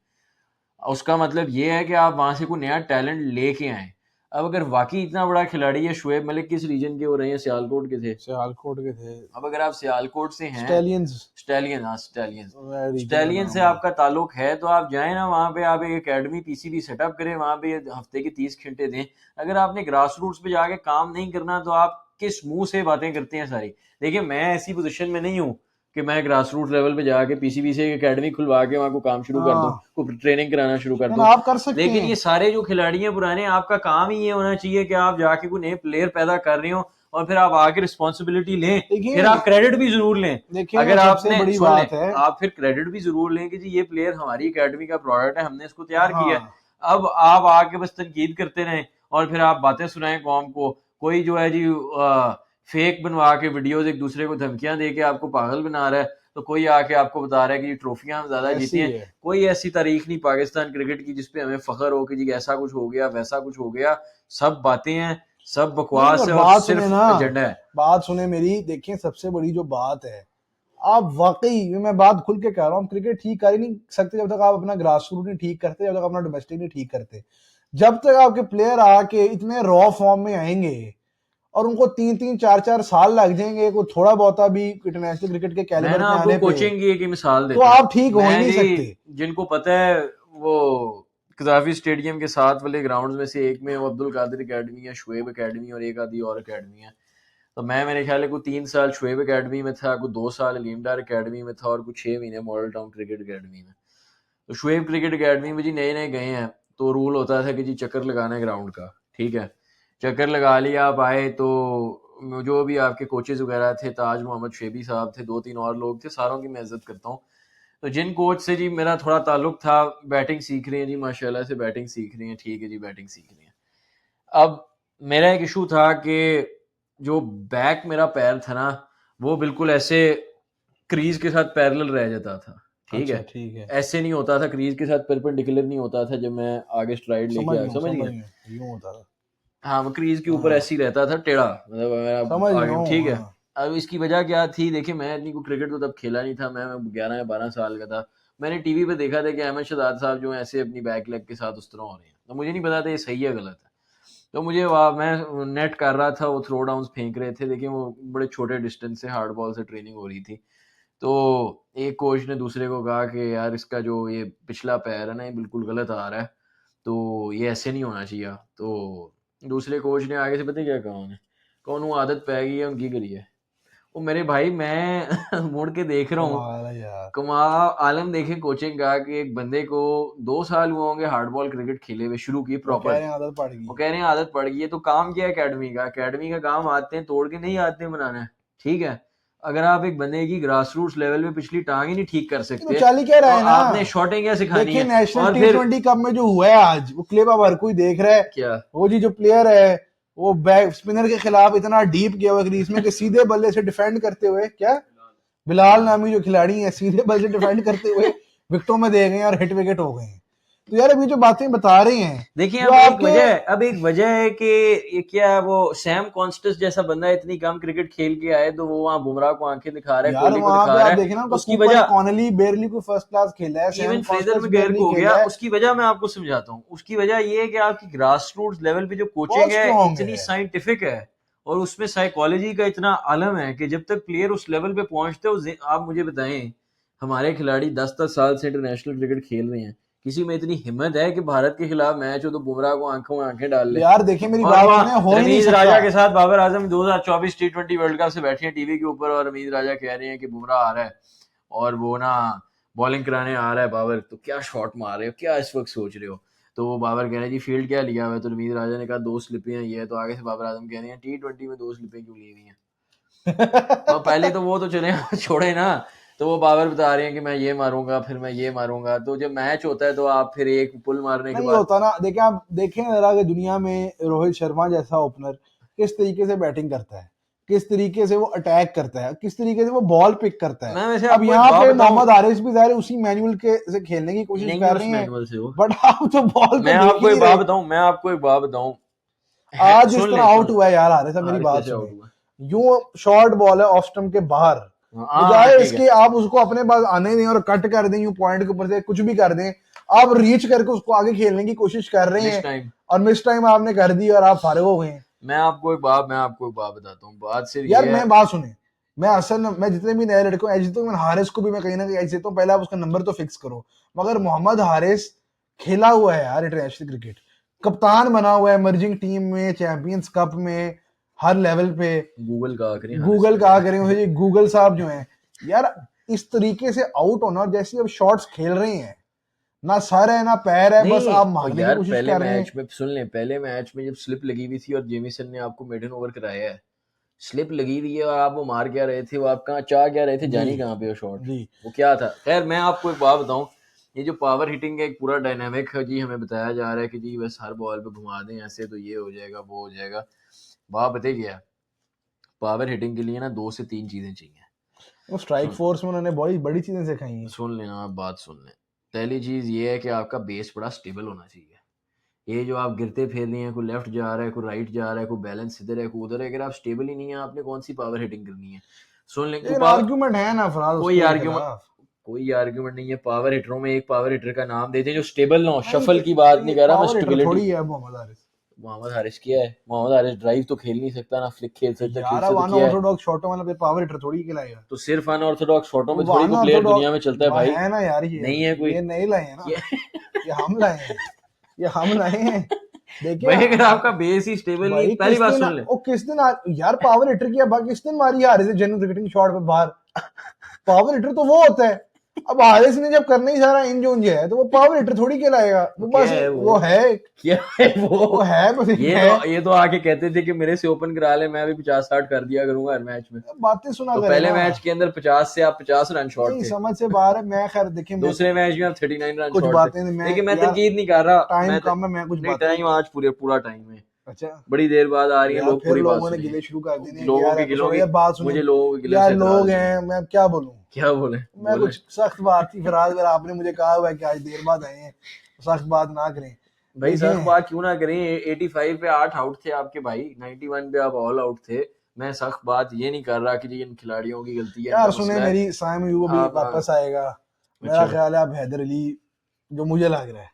उसका मतलब ये है कि आप वहां से कोई नया टैलेंट लेके आए। अब अगर वाकई इतना बड़ा खिलाड़ी है, शुएब मलिक किस रीजन के हो रहे हैं? सियालकोट के थे। अब अगर आप सियालकोट से हैं, स्टैलियन से आपका ताल्लुक है तो आप जाए ना वहां पे, आप एक एकेडमी पीसीबी सेटअप करें, वहां पे हफ्ते के 30 घंटे दें। अगर आपने ग्रास रूट्स पे जाके काम नहीं करना तो आप किस मुंह से बातें करते हैं सारी। देखिए, मैं ऐसी पोजीशन में नहीं हूँ कि मैं ग्रास रूट लेवल पे जाके पीसीबी से एकेडमी खुलवा के वहां को काम शुरू कर दूं, को ट्रेनिंग कराना शुरू कर दूं। आप कर सकते लेकिन हैं। ये सारे जो खिलाड़ी हैं पुराने, आपका काम ही ये होना चाहिए कि आप जाके कोई नए प्लेयर पैदा कर रहे हो और फिर आप आके रिस्पॉन्सिबिलिटी लें, फिर आप क्रेडिट भी जरूर लें। अगर आपने बड़ी बात है, आप फिर क्रेडिट भी जरूर लें कि जी ये प्लेयर हमारी एकेडमी का प्रोडक्ट है, हमने इसको तैयार किया है। अब आप आके बस तनकीद करते रहें और फिर आप बातें सुनाएं कौम को। कोई जो है जी फेक बनवा के वीडियोस एक दूसरे को धमकियां दे के आपको पागल बना रहा है, तो कोई आके आपको बता रहा है कि ट्रॉफियां हम ज्यादा जीती हैं। कोई ऐसी तारीख नहीं पाकिस्तान क्रिकेट की जिसपे हमें फख्र हो कि जी ऐसा कुछ हो गया वैसा कुछ हो गया। सब बातें हैं, सब बकवास है और सिर्फ एजेंडा है। बात सुने मेरी, देखिए सबसे बड़ी जो बात है, आप वाकई मैं बात खुल के कह रहा हूँ, क्रिकेट ठीक कर ही नहीं सकते जब तक आप अपना ग्रास रूट नहीं ठीक करते, जब तक अपना डोमेस्टिक नहीं ठीक करते। जब तक आपके प्लेयर आके इतने रॉ फॉर्म में आएंगे और उनको 3-3 4-4 साल लग जाएंगे को थोड़ा बहुता भी इंटरनेशनल क्रिकेट के मैं कैलिबर ना पे आपको आने पे, कोचिंग की एक ही मिसाल तो देता हूँ। आप ठीक हो ही मैं नहीं जी, सकते। जिनको पता है वो कजाफी स्टेडियम के साथ वाले ग्राउंड में से एक में वो अब्दुल कादिर अकेडमी है, शुएब अकेडमी और एक आधी और अकेडमी है। तो मैं मेरे ख्याल है कोई 3 साल शुएब अकेडमी में था, कोई 2 साल अलीमडार अकेडमी में था और कुछ 6 महीने मॉडल टाउन क्रिकेट अकेडमी में। तो शुएब क्रिकेट अकेडमी में जी नए नए गए हैं, तो रूल होता था कि जी चक्कर लगाना है ग्राउंड का, ठीक है। चक्कर लगा लिया, आप आए तो जो भी आपके कोचेज वगैरह थे, ताज मोहम्मद शेबी साहब थे, 2-3 और लोग थे, सारों की मैं इज्जत करता हूँ। तो जिन कोच से जी मेरा थोड़ा ताल्लुक था, बैटिंग सीख रही हैं जी, माशाल्लाह से बैटिंग सीख रही हैं, ठीक है जी, बैटिंग सीख रही हैं। अब मेरा एक इशू था कि जो बैक मेरा पैर था ना, वो बिल्कुल ऐसे क्रीज के साथ पैरेलल रह जाता था, ठीक अच्छा है। ठीक है, ऐसे नहीं होता था, क्रीज के साथ परपेंडिकुलर नहीं होता था जब मैं आगे स्ट्राइड लेके आ, समझ समझ गया। गया, यूं होता था। हाँ, वो क्रीज के ऊपर हाँ ऐसे ही रहता था टेढ़ा, मतलब समझ मेरा गया आगे, हूँ, ठीक है। हाँ। अब इसकी वजह क्या थी, देखिए मैं इतनी कोई क्रिकेट तो तब खेला नहीं था, मैं 11 या 12 साल का था। मैंने टीवी पे देखा था कि अहमद शहजाद साहब जो है ऐसे अपनी बैक लेग के साथ उस तरह हो रहे हैं, तो मुझे नहीं पता था ये सही है गलत है। तो मुझे मैं नेट कर रहा था, वो थ्रो डाउन फेंक रहे थे, देखिए वो बड़े छोटे डिस्टेंस से हार्ड बॉल से ट्रेनिंग हो रही थी। तो एक कोच ने दूसरे को कहा कि यार इसका जो ये पिछला पैर है ना, ये बिल्कुल गलत आ रहा है, तो ये ऐसे नहीं होना चाहिए। तो दूसरे कोच ने आगे से पता है क्या कहा उन्हें, कौन वो आदत पै गई है उनकी करिए। वो मेरे भाई मैं मुड़ के देख रहा हूँ, कमाल है यार। कमा आलम देखे कोचिंग का कि एक बंदे को 2 साल हुए होंगे हार्ड बॉल क्रिकेट खेले हुए, शुरू की वो कह प्रॉपर। रहे हैं आदत पड़ गई वो है। कह रहे हैं आदत पड़ गई है, तो काम क्या है अकेडमी का, अकेडमी का काम आते हैं तोड़ के नहीं आते हैं बनाना है, ठीक है। अगर आप एक बंदे की ग्रास रूट्स लेवल पे पिछली टांग ही नहीं ठीक कर ये तो सकते, चल ही कह तो रहा है ना। आपने शॉटिंग क्या सिखानी देखिए है। नेशनल और फिर T20 कप में जो हुआ है आज, वो क्ले बाबर कोई देख रहा है। क्या, वो जी जो प्लेयर है, वो बैक स्पिनर के खिलाफ इतना डीप गया हुआ क्रीज में कि सीधे बल्ले से डिफेंड करते हुए, क्या बिलाल नामी जो खिलाड़ी है, सीधे बल्ले से डिफेंड करते हुए विकेटों में दे गए हैं और हिट विकेट हो गए हैं। तो यार अभी जो बातें बता रहे हैं, देखिए जो आपके अब एक वजह है कि ये क्या वो सैम कॉन्स्टेंस जैसा बंदा इतनी कम क्रिकेट खेल के आए, तो वो वहां बुमराह को आंखें दिखा रहा है, यार कोहली को वहां दिखा पे रहा आप है, देखें ना, उनका उसकी कूपर वजह कॉनली बेरली को फर्स्ट क्लास खेला है, Sam Evan Fraser Constance McGuire बेरली को हो गया। खेला है, उसकी वजह मैं आपको समझाता हूँ, उसकी वजह ये है कि आपकी ग्रास रूट लेवल पे जो कोचिंग बहुत है स्ट्रॉन्ग इतनी है। साइंटिफिक है, और उसमें साइकोलॉजी का इतना आलम है कि जब तक प्लेयर उस लेवल पे पहुंचते हो, आप मुझे बताएं, हमारे खिलाड़ी 10-10 साल से इंटरनेशनल क्रिकेट खेल रहे हैं, किसी में इतनी हिम्मत है कि भारत के खिलाफ मैच हो तो बुमराह को आंखों में आंखें डाल ले। यार देखिए मेरी और बात वहाँ सुने, हो ही नहीं रमीज सकता। राजा के साथ Babar Azam 2024 T20 world cup से बैठे हैं टीवी के ऊपर, और रमीज राजा कह रहे हैं कि बुमराह आ रहा है और वो ना बॉलिंग कराने आ रहा है बाबर, तो क्या शॉट मार रहे हो, क्या इस वक्त सोच रहे हो। तो वो बाबर कह रहे हैं जी फील्ड क्या लिया हुआ है, तो रमीज राजा ने कहा 2 स्लिपें हैं ये है, तो आगे से बाबर आजम कह रहे हैं T20 में 2 स्लिपें क्यों ली हुई हैं। और पहले तो वो तो चले छोड़े ना, तो वो बाबर बता रहे हैं कि मैं ये मारूंगा फिर मैं ये मारूंगा, तो जब मैच होता है तो आप फिर एक पुल मारने के नहीं बाद, होता ना। देखिए आप देखें जरा कि दुनिया में रोहित शर्मा जैसा ओपनर किस तरीके से बैटिंग करता है, किस तरीके से वो अटैक करता है, किस तरीके से वो बॉल पिक करता है। मैं वैसे अब आपको एक यहाँ बात पे बताऊं, मोहम्मद हारिस भी ज़ाहिर उसी मैनुअल के से खेलने की कोशिश नहीं कर उस रहे हैं, मैनुअल से वो, बट आप तो बॉल मैं पे देख ही आपको एक नहीं बात रहे। बताऊं, मैं आपको एक बात बताऊं, आज जिस सुन तरह ले आउट सुन हुआ है यार हारिस, मेरी हारिस बात कैसे आउट सुने, हुआ। यूं शॉर्ट बॉल है ऑफ स्टंप के बाहर, हाँ बजाय ठीक है, इसके आप उसको अपने पास आने दें और कट कर दें, यूं पॉइंट के ऊपर से कुछ भी कर दें, आप रीच करके उसको आगे खेलने की कोशिश कर रहे मिस हैं टाइम। और मिस टाइम आपने कर दी और आप फारिग हो गए हैं। मैं आपको एक बात बताता हूँ, बात सिर्फ यार ये है। मैं बात सुने, मैं असल में मैं जितने भी नए लड़के एज देता हूँ, मैं हारिस को भी मैं कहीं ना कहीं एज देता हूँ, पहले आप उसका नंबर तो फिक्स करो। मगर मोहम्मद हारिस खेला हुआ है यार इंटरनेशनल क्रिकेट, कप्तान बना हुआ है इमर्जिंग टीम में, चैंपियंस कप में, हर लेवल पे। गूगल का करें हारिस गूगल का कहा यार। करें मुझे, गूगल साहब जो हैं यार, इस तरीके से आउट होना, और जैसे अब शॉट्स खेल रहे हैं, ना सर है ना पैर है, बस नहीं आप और मारने की यार कोशिश पहले कर रहे हैं। मैच में सुन लें, पहले मैच में जब स्लिप लगी हुई थी और जेमिसन ने आपको मेडन ओवर कराया है, स्लिप लगी हुई है और आप वो मार क्या रहे थे, वो आप कहाँ चाह क्या रहे थे, जी जानी कहाँ पे हो शॉट, जी। वो क्या था। खैर मैं आपको एक बात बताऊं, ये जो पावर हिटिंग का एक पूरा डायनामिक है जी, हमें बताया जा रहा है कि जी बस हर बॉल पे घुमा दें ऐसे तो ये हो जाएगा वो हो जाएगा। बात बताइए क्या, पावर हिटिंग के लिए ना 2 से 3 चीजें चाहिए। वो स्ट्राइक सुन फोर्स में उन्होंने बड़ी बड़ी चीजें सिखाई हैं। सुन लेना, आप बात सुन लें। पहली चीज ये है कि आपका बेस बड़ा स्टेबल होना चाहिए। ये जो आप गिरते फिर रही हैं, कोई लेफ्ट जा रहा है कोई राइट जा रहा है, कोई बैलेंस इधर है कोई उधर है, अगर आप स्टेबल ही नहीं है, आपने कौन सी पावर हिटिंग करनी है। सुन लें, कोई लेकिन पावर, आर्ग्यूमेंट है ना फराज कोई उसके आर्ग्यूमेंट खिलाफ। कोई आर्ग्यूमेंट नहीं है। पावर हिटरों में एक पावर हिटर का नाम दे दें जो स्टेबल ना हो, नहीं शफल की बात नहीं नहीं, कर रहा मैं, पावर हिटर स्टेबिलिटी। थोड़ी है मोहम्मद हारिस। मोहम्मद हारिस किया है, मोहम्मद हारिस ड्राइव तो खेल नहीं सकता ना, फ्लिक खेल सकता, ठीक यार से अब तो किया है। अनऑर्थोडॉक्स शॉटों वाला पे पावर हिटर थोड़ी खिलाएगा। तो सिर्फ अनऑर्थोडॉक्स शॉटों में वो थोड़ी कोई प्लेयर दुनिया में अनऑर्थोडॉक्स चलता है भाई, है ना यार, नहीं है कोई। ये नहीं लाए हैं ना, ये ये हम लाए हैं, ये हम लाए हैं। देखिए भाई अगर आपका बेस ही स्टेबल नहीं, भाई पहली बात सुन ले, किस दिन यार पावर हिटर की किस दिन मारी हारिस से जेन्युइन क्रिकेटिंग शॉट पे बाहर। पावर हिटर तो वो होता है, अब हारिस ने जब करना ही सारा इंज उंज है तो वो पावर हिटर थोड़ी कहलाएगा, वो बस वो है क्या है वो है बस ये तो आके कहते थे कि मेरे से ओपन करा ले, मैं भी 50-60 कर दिया करूंगा हर मैच में। बातें सुना तो करे पहले ना। मैच के अंदर 50 से आप 50 रन शॉट नहीं थे, समझ से बाहर है। मैं खैर देखिए दूसरे मैच में आप 39 रन कुछ शॉट बातें थे। मैं लेकिन मैं यार तनकीद नहीं कर रहा, टाइम कम है, मैं कुछ नहीं बातें टाइम आज पूरा टाइम है, अच्छा बड़ी देर बाद आ रही है, यार लोग फिर पूरी बात लोगों ने सुनिए। गिले शुरू कर देने लोगों यार के गिलों यार बात सुनो, मुझे लोगों के गिलों यार से लोग एतराज हैं, मैं क्या बोलूं, क्या बोले मैं कुछ सख्त बात थी फिर अगर आपने मुझे कहा हुआ है कि आज देर बाद आए हैं तो सख्त बात ना करें भाई, सख्त बात क्यों ना करें। 85 पे 8 आउट थे आपके भाई, 91 पे आप ऑल आउट थे। मैं सख्त बात ये नहीं कर रहा कि जी इन खिलाड़ियों की गलती है, यार सुने मेरी साइम यूब भी वापस आएगा, मेरा ख्याल है आप हैदर अली, जो मुझे लग रहा है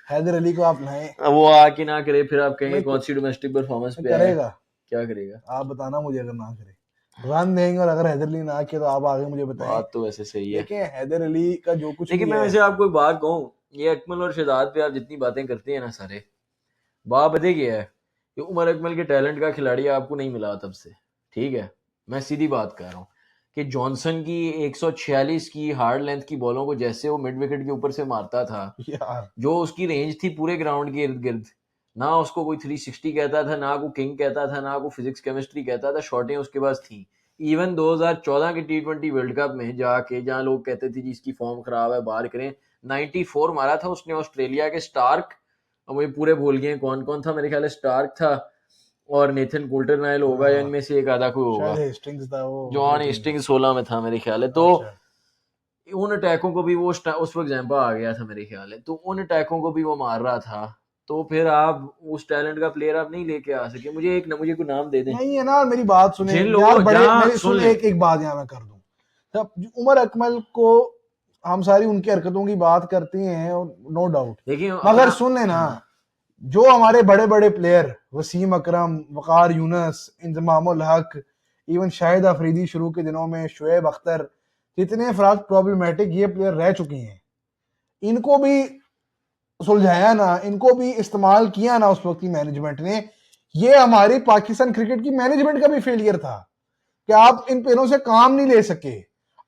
हैदर अली को आप लाएं, वो आके ना करे फिर आप कहेंगे कौन सी डोमेस्टिक परफॉर्मेंस पे करेगा, क्या करेगा आप बताना मुझे अगर ना करे रन देंगे, और अगर हैदर अली ना किया तो आप आगे मुझे बताएं। बात तो वैसे सही है, देखिए हैदर अली का जो कुछ लेकिन मैं वैसे आपको एक बात कहूँ, ये अकमल और शहजाद पे आप जितनी बातें करते हैं ना सारे, बात पता क्या है कि उमर अकमल के टैलेंट का खिलाड़ी आपको नहीं मिला तब से, ठीक है, मैं सीधी बात कर रहा हूँ कि जॉनसन की 146 की हार्ड लेंथ की बॉलों को जैसे वो मिड विकेट के ऊपर से मारता था यार, जो उसकी रेंज थी पूरे ग्राउंड के इर्द गिर्द, ना उसको कोई 360 कहता था, ना कोई किंग कहता था, ना कोई फिजिक्स केमिस्ट्री कहता था, शॉटें उसके पास थी। इवन 2014 के T20 वर्ल्ड कप में जाके जहाँ लोग कहते थे जी इसकी फॉर्म खराब है बाहर करें, 94 मारा था उसने ऑस्ट्रेलिया के स्टार्क, और मुझे पूरे भूल गए कौन कौन था, मेरे ख्याल है स्टार्क था और नेथन कोल्टरनाइल होगा या इनमें से एक आधा कोई होगा, जॉन हेस्टिंग्स 16 में था मेरे ख्याल है। तो उन अटैकों को भी वो उस वक्त जैम्पा आ गया था मेरे ख्याल है, तो उन अटैकों को भी वो मार रहा था, तो फिर आप उस टैलेंट का प्लेयर आप नहीं लेके आ सके। मुझे एक मुझे कोई नाम दे दें, नहीं है ना, मेरी बात सुने जिन यार, लोगों बड़े मेरी सुन सुन ले एक बात यहाँ मैं कर दूं, तब उमर अकमल को हम सारी उनकी हरकतों की बात करते हैं नो डाउट, देखिए, मगर सुन लेना जो हमारे बड़े बड़े प्लेयर वसीम अकरम, वकार यूनस, इंजमामुल हक, इवन शाहिद अफरीदी शुरू के दिनों में, शुएब अख्तर, जितने अफराद प्रॉब्लमेटिक ये प्लेयर रह चुके हैं, इनको भी सुलझाया ना, इनको भी इस्तेमाल किया ना उस वक्त की मैनेजमेंट ने। ये हमारी पाकिस्तान क्रिकेट की मैनेजमेंट का भी फेलियर था कि आप इन प्लेयरों से काम नहीं ले सके,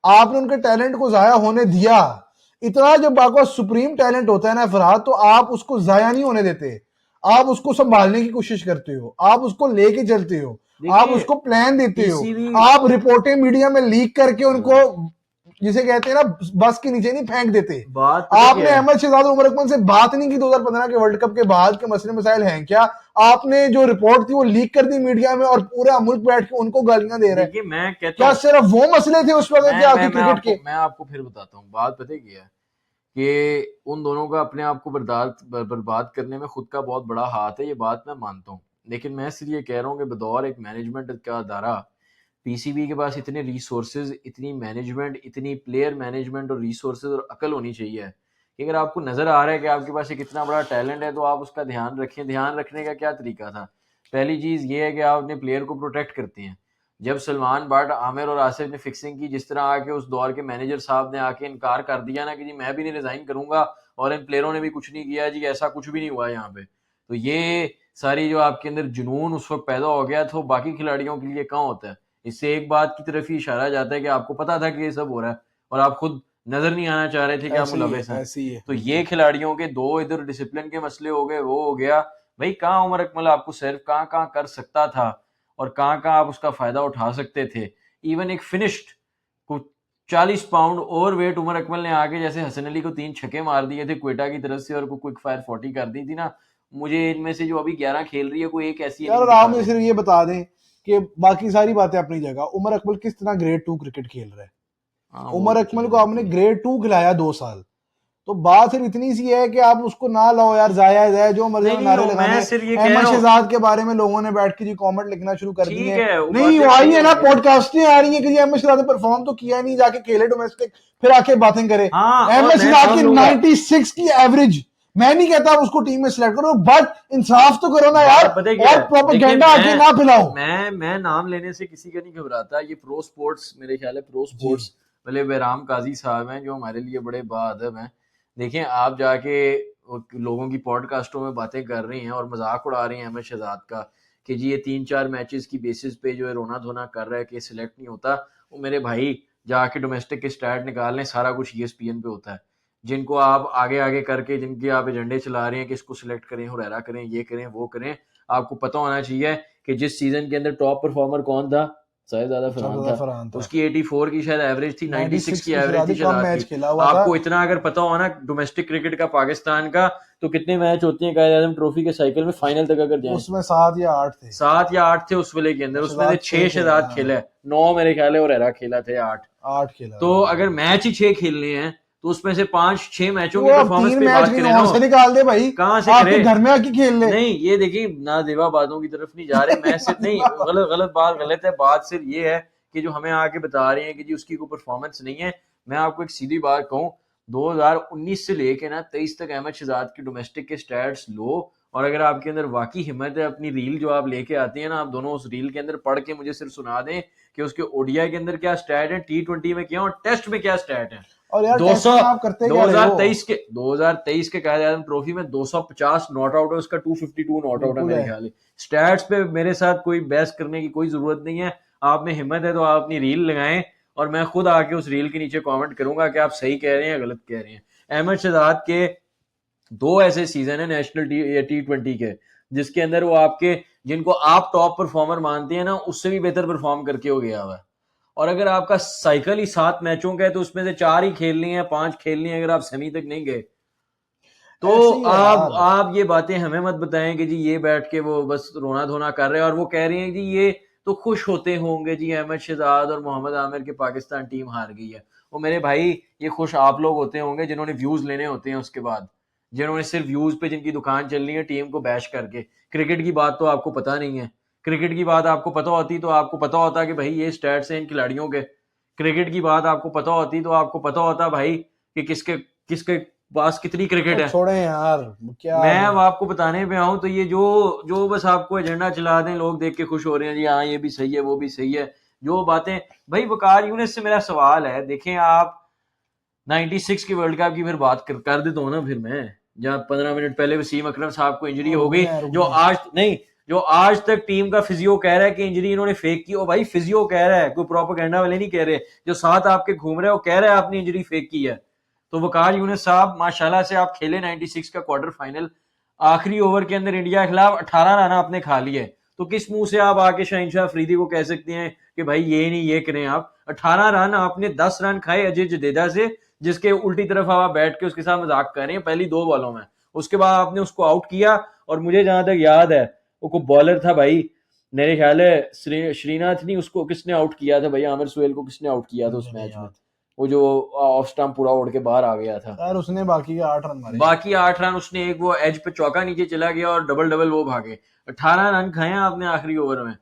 आपने उनके टैलेंट को जाया होने दिया। इतना जब आपका सुप्रीम टैलेंट होता है ना फरहाद, तो आप उसको जाया नहीं होने देते, आप उसको संभालने की कोशिश करते हो, आप उसको लेके चलते हो, आप उसको प्लान देते हो, आप रिपोर्टें मीडिया में लीक करके उनको जिसे कहते हैं ना बस के नीचे नहीं फेंक देते। आपने अहमद शहजाद उमर अकमल से बात नहीं की 2015 के वर्ल्ड कप के बाद के मसले मसाइल हैं क्या? आपने जो रिपोर्ट थी वो लीक कर दी मीडिया में और पूरा मुल्क बैठ के उनको गालियां दे रहे हैं। मैं कहता क्या सिर्फ वो मसले थे उस वक्त के आपकी क्रिकेट के? मैं आपको फिर बताता हूँ, बात पता क्या है कि उन दोनों का अपने आप को बर्बाद करने में खुद का बहुत बड़ा हाथ है, ये बात मैं मानता हूँ, लेकिन मैं सिर्फ ये कह रहा हूँ कि बतौर एक मैनेजमेंट का अदारा पीसीबी के पास इतने रिसोर्सेज, इतनी मैनेजमेंट, इतनी प्लेयर मैनेजमेंट और रिसोर्सेज और अकल होनी चाहिए कि अगर आपको नजर आ रहा है कि आपके पास एक इतना बड़ा टैलेंट है तो आप उसका ध्यान रखें। ध्यान रखने का क्या तरीका था? पहली चीज ये है कि आप अपने प्लेयर को प्रोटेक्ट करते हैं। जब सलमान बट, आमिर और आसिफ ने फिक्सिंग की, जिस तरह आके उस दौर के मैनेजर साहब ने आके इनकार कर दिया ना कि जी मैं भी नहीं रिजाइन करूंगा और इन प्लेयरों ने भी कुछ नहीं किया जी, ऐसा कुछ भी नहीं हुआ यहाँ पे, तो ये सारी जो आपके अंदर जुनून उस वक्त पैदा हो गया तो बाकी खिलाड़ियों के लिए कहाँ होता है। इससे एक बात की तरफ ही इशारा जाता है कि आपको पता था कि ये सब हो रहा है और आप खुद नजर नहीं आना चाह रहे थे कि आप मुलविस हैं। तो ये खिलाड़ियों के दो इधर डिसिप्लिन के मसले हो गए, वो हो गया भाई, कहाँ उमर अकमल आपको सिर्फ कहाँ कर सकता था और कहाँ आप उसका फायदा उठा सकते थे। इवन एक फिनिश्ड को 40 pound over weight Umar Akmal ने आके जैसे हसन अली को 3 छक्के मार दिए थे क्वेटा की तरफ से और को क्विक फायर 40 कर दी थी ना, मुझे इनमें से जो अभी 11 खेल रही है कोई एक ऐसी यार आप मुझे सिर्फ ये बता दें कि बाकी सारी बातें अपनी जगह, उमर अकमल किस तरह ग्रेड 2 क्रिकेट खेल रहा है। उमर अकमल को आपने ग्रेड 2 खिलाया 2 साल, तो बात सिर्फ इतनी सी है कि आप उसको ना लाओ यार, जाया है जो मर्जी नारे लगाने। अहमद शहजाद के बारे में लोगों ने बैठ के जी कमेंट लिखना शुरू कर दिए, नहीं वो आई है ना पॉडकास्टें आ रही है कि जी अहमद शहजाद ने परफॉर्म तो किया नहीं, जाके खेले डोमेस्टिक फिर आके बातें करे। अहमद शहजाद की 96 की एवरेज मैं नहीं कहता उसको टीम में सिलेक्ट करो, बट इंसाफ तो करो ना यार, पता है क्या और है? प्रोपेगेंडा आगे ना फैलाओ। मैं नाम लेने से किसी का नहीं घबराता। ये प्रो स्पोर्ट्स, मेरे ख्याल है प्रो जी स्पोर्ट्स वाले बहराम काजी साहब हैं, जो हमारे लिए बड़े बाअदब हैं। देखें, आप जाके लोगों की पॉडकास्टों में बातें कर रही हैं और मजाक उड़ा रही हैं अहमद शहजाद का कि जी ये 3-4 मैचेस की बेसिस पे जो है रोना धोना कर रहा है कि सिलेक्ट नहीं होता। वो मेरे भाई जाके डोमेस्टिक के स्टैट निकाल लें, सारा कुछ ESPN पे होता है। जिनको आप आगे आगे करके, जिनके आप एजेंडे चला रहे हैं कि इसको सिलेक्ट करें, हुरैरा करें, ये करें, वो करें, आपको पता होना चाहिए कि जिस सीजन के अंदर टॉप परफॉर्मर कौन था, साहिबजादा फरहान शाहजादा था। फरहान था, उसकी 84 की शायद एवरेज थी, 96 96 की की एवरेज थी शहजादी, कम शहजाद मैच की। खेला हुआ था। आपको इतना अगर पता हो ना डोमेस्टिक क्रिकेट का पाकिस्तान का, तो कितने मैच होते हैं कायद आजम ट्रॉफी के साइकिल में फाइनल तक अगर जाएं? उसमें 7 या 8 थे, 7 या 8 थे उस वाले के अंदर, उसमें से शहजाद 6 6 थे, शहजाद हाँ खेला है, 9 मेरे ख्याल है हुरैरा खेला थे, 8। 8 खेला तो था। अगर मैच ही 6 खेलने हैं तो उसमें से 5-6 मैचों वो की अब परफॉर्मेंस 3 पे मैच बात कहीं करें ना। और से निकाल दे भाई, कहाँ से आपके करे? घर में आके खेल ले। नहीं, ये देखिए ना, देवा बातों की तरफ नहीं जा रहे, मैं सिर्फ नहीं, गलत गलत बात गलत है। बात सिर्फ ये है कि जो हमें आके बता रहे हैं कि जी उसकी कोई परफॉर्मेंस नहीं है। मैं आपको एक सीधी बात कहूँ, 2019 से लेके ना 23 तक अहमद शहजाद के डोमेस्टिक के स्टैट्स लो, और अगर आपके अंदर वाकई हिम्मत है, अपनी रील जो आप लेके आती है ना, आप दोनों उस रील के अंदर पढ़ के मुझे सिर्फ सुना दें कि उसके ओडीआई के अंदर क्या स्टैट है, T20 में क्या और टेस्ट में क्या स्टैट है। और यार टेस्ट 200 में आप करते क्या रहे हो? 2023 के कायदे आजम ट्रॉफी में 250 नॉट आउट है, उसका 252 नॉट आउट है बिल्कुल मेरे है। ख्याल है। स्टैट्स पे मेरे साथ कोई बहस करने की कोई जरूरत नहीं है। आप में हिम्मत है तो आप अपनी रील लगाएं, और मैं खुद आके उस रील के नीचे कमेंट करूंगा कि आप सही कह रहे हैं या गलत कह रहे हैं। अहमद शहजाद के 2 ऐसे सीजन है नेशनल T20 के, जिसके अंदर वो आपके, जिनको आप टॉप परफॉर्मर मानते हैं ना, उससे भी बेहतर परफॉर्म करके हो गया हुआ है। और अगर आपका साइकिल ही 7 मैचों का है तो उसमें से 4 ही खेलनी है, 5 खेलनी है, अगर आप सेमी तक नहीं गए तो ऐसे ही है आप यार। आप ये बातें हमें मत बताएं कि जी ये बैठ के वो बस रोना धोना कर रहे हैं, और वो कह रहे हैं जी ये तो खुश होते होंगे जी अहमद शहजाद और मोहम्मद आमिर की पाकिस्तान टीम हार गई है। वो मेरे भाई, ये खुश आप लोग होते होंगे जिन्होंने व्यूज लेने होते हैं, उसके बाद जिन्होंने सिर्फ व्यूज पे जिनकी दुकान चल रही है टीम को बैश करके। क्रिकेट की बात तो आपको पता नहीं है। क्रिकेट की बात आपको पता होती तो आपको पता होता कि भाई ये स्टैट्स हैं इन खिलाड़ियों के। क्रिकेट की बात आपको पता होती तो आपको पता होता भाई कि किसके किसके पास कितनी क्रिकेट और है। छोड़े यार, क्या मैं अब आपको बताने पे आऊं तो ये जो जो बस आपको एजेंडा चला दें, लोग देख के खुश हो रहे हैं जी, हाँ ये भी सही है वो भी सही है, जो बातें। भाई वकार यूनिस से मेरा सवाल है, देखें आप 96 की वर्ल्ड कप की फिर बात कर देता हूँ ना, फिर मैं जहाँ 15 मिनट पहले वसीम अकरम साहब को इंजरी हो रुक गई, जाए रुक जो जाए। आज नहीं, जो आज तक टीम का फिजियो कह रहा है कि इंजरी इन्होंने फेक की। ओ भाई, फिजियो कह रहा है, कोई प्रोपेगेंडा वाले नहीं कह रहे। जो साथ आपके घूम रहे हैं वो कह रहे हैं आपने इंजरी फेक की है। तो वकार यूनिस साहब माशाल्लाह से आप खेले 96 का क्वार्टर फाइनल, आखिरी ओवर के अंदर इंडिया के खिलाफ 18 रन आपने खा लिए। तो किस मुंह से आप आके शहनशाह अफरीदी को कह सकते हैं कि भाई ये नहीं ये करें? आप 18 रन आपने 10 रन खाए अजय जडेजा से, जिसके उल्टी तरफ आप बैठ के उसके साथ मजाक कर रहे हैं पहली 2 बॉलों में। उसके बाद आपने उसको आउट किया, और मुझे जहां तक याद है वो बॉलर था भाई, मेरे ख्याल है श्रीनाथ नहीं, उसको किसने आउट किया था भाई, आमिर सुहेल को किसने आउट किया था उस मुझे नहीं मैच में? याद वो जो ऑफ स्टंप पूरा उड़ के बाहर आ गया था। यार, उसने बाकी के 8 रन मारे। बाकी 8 रन उसने, एक वो एज पे चौका नीचे चला गया और डबल डबल वो भागे। 18 रन खाए आपने आखिरी ओवर में।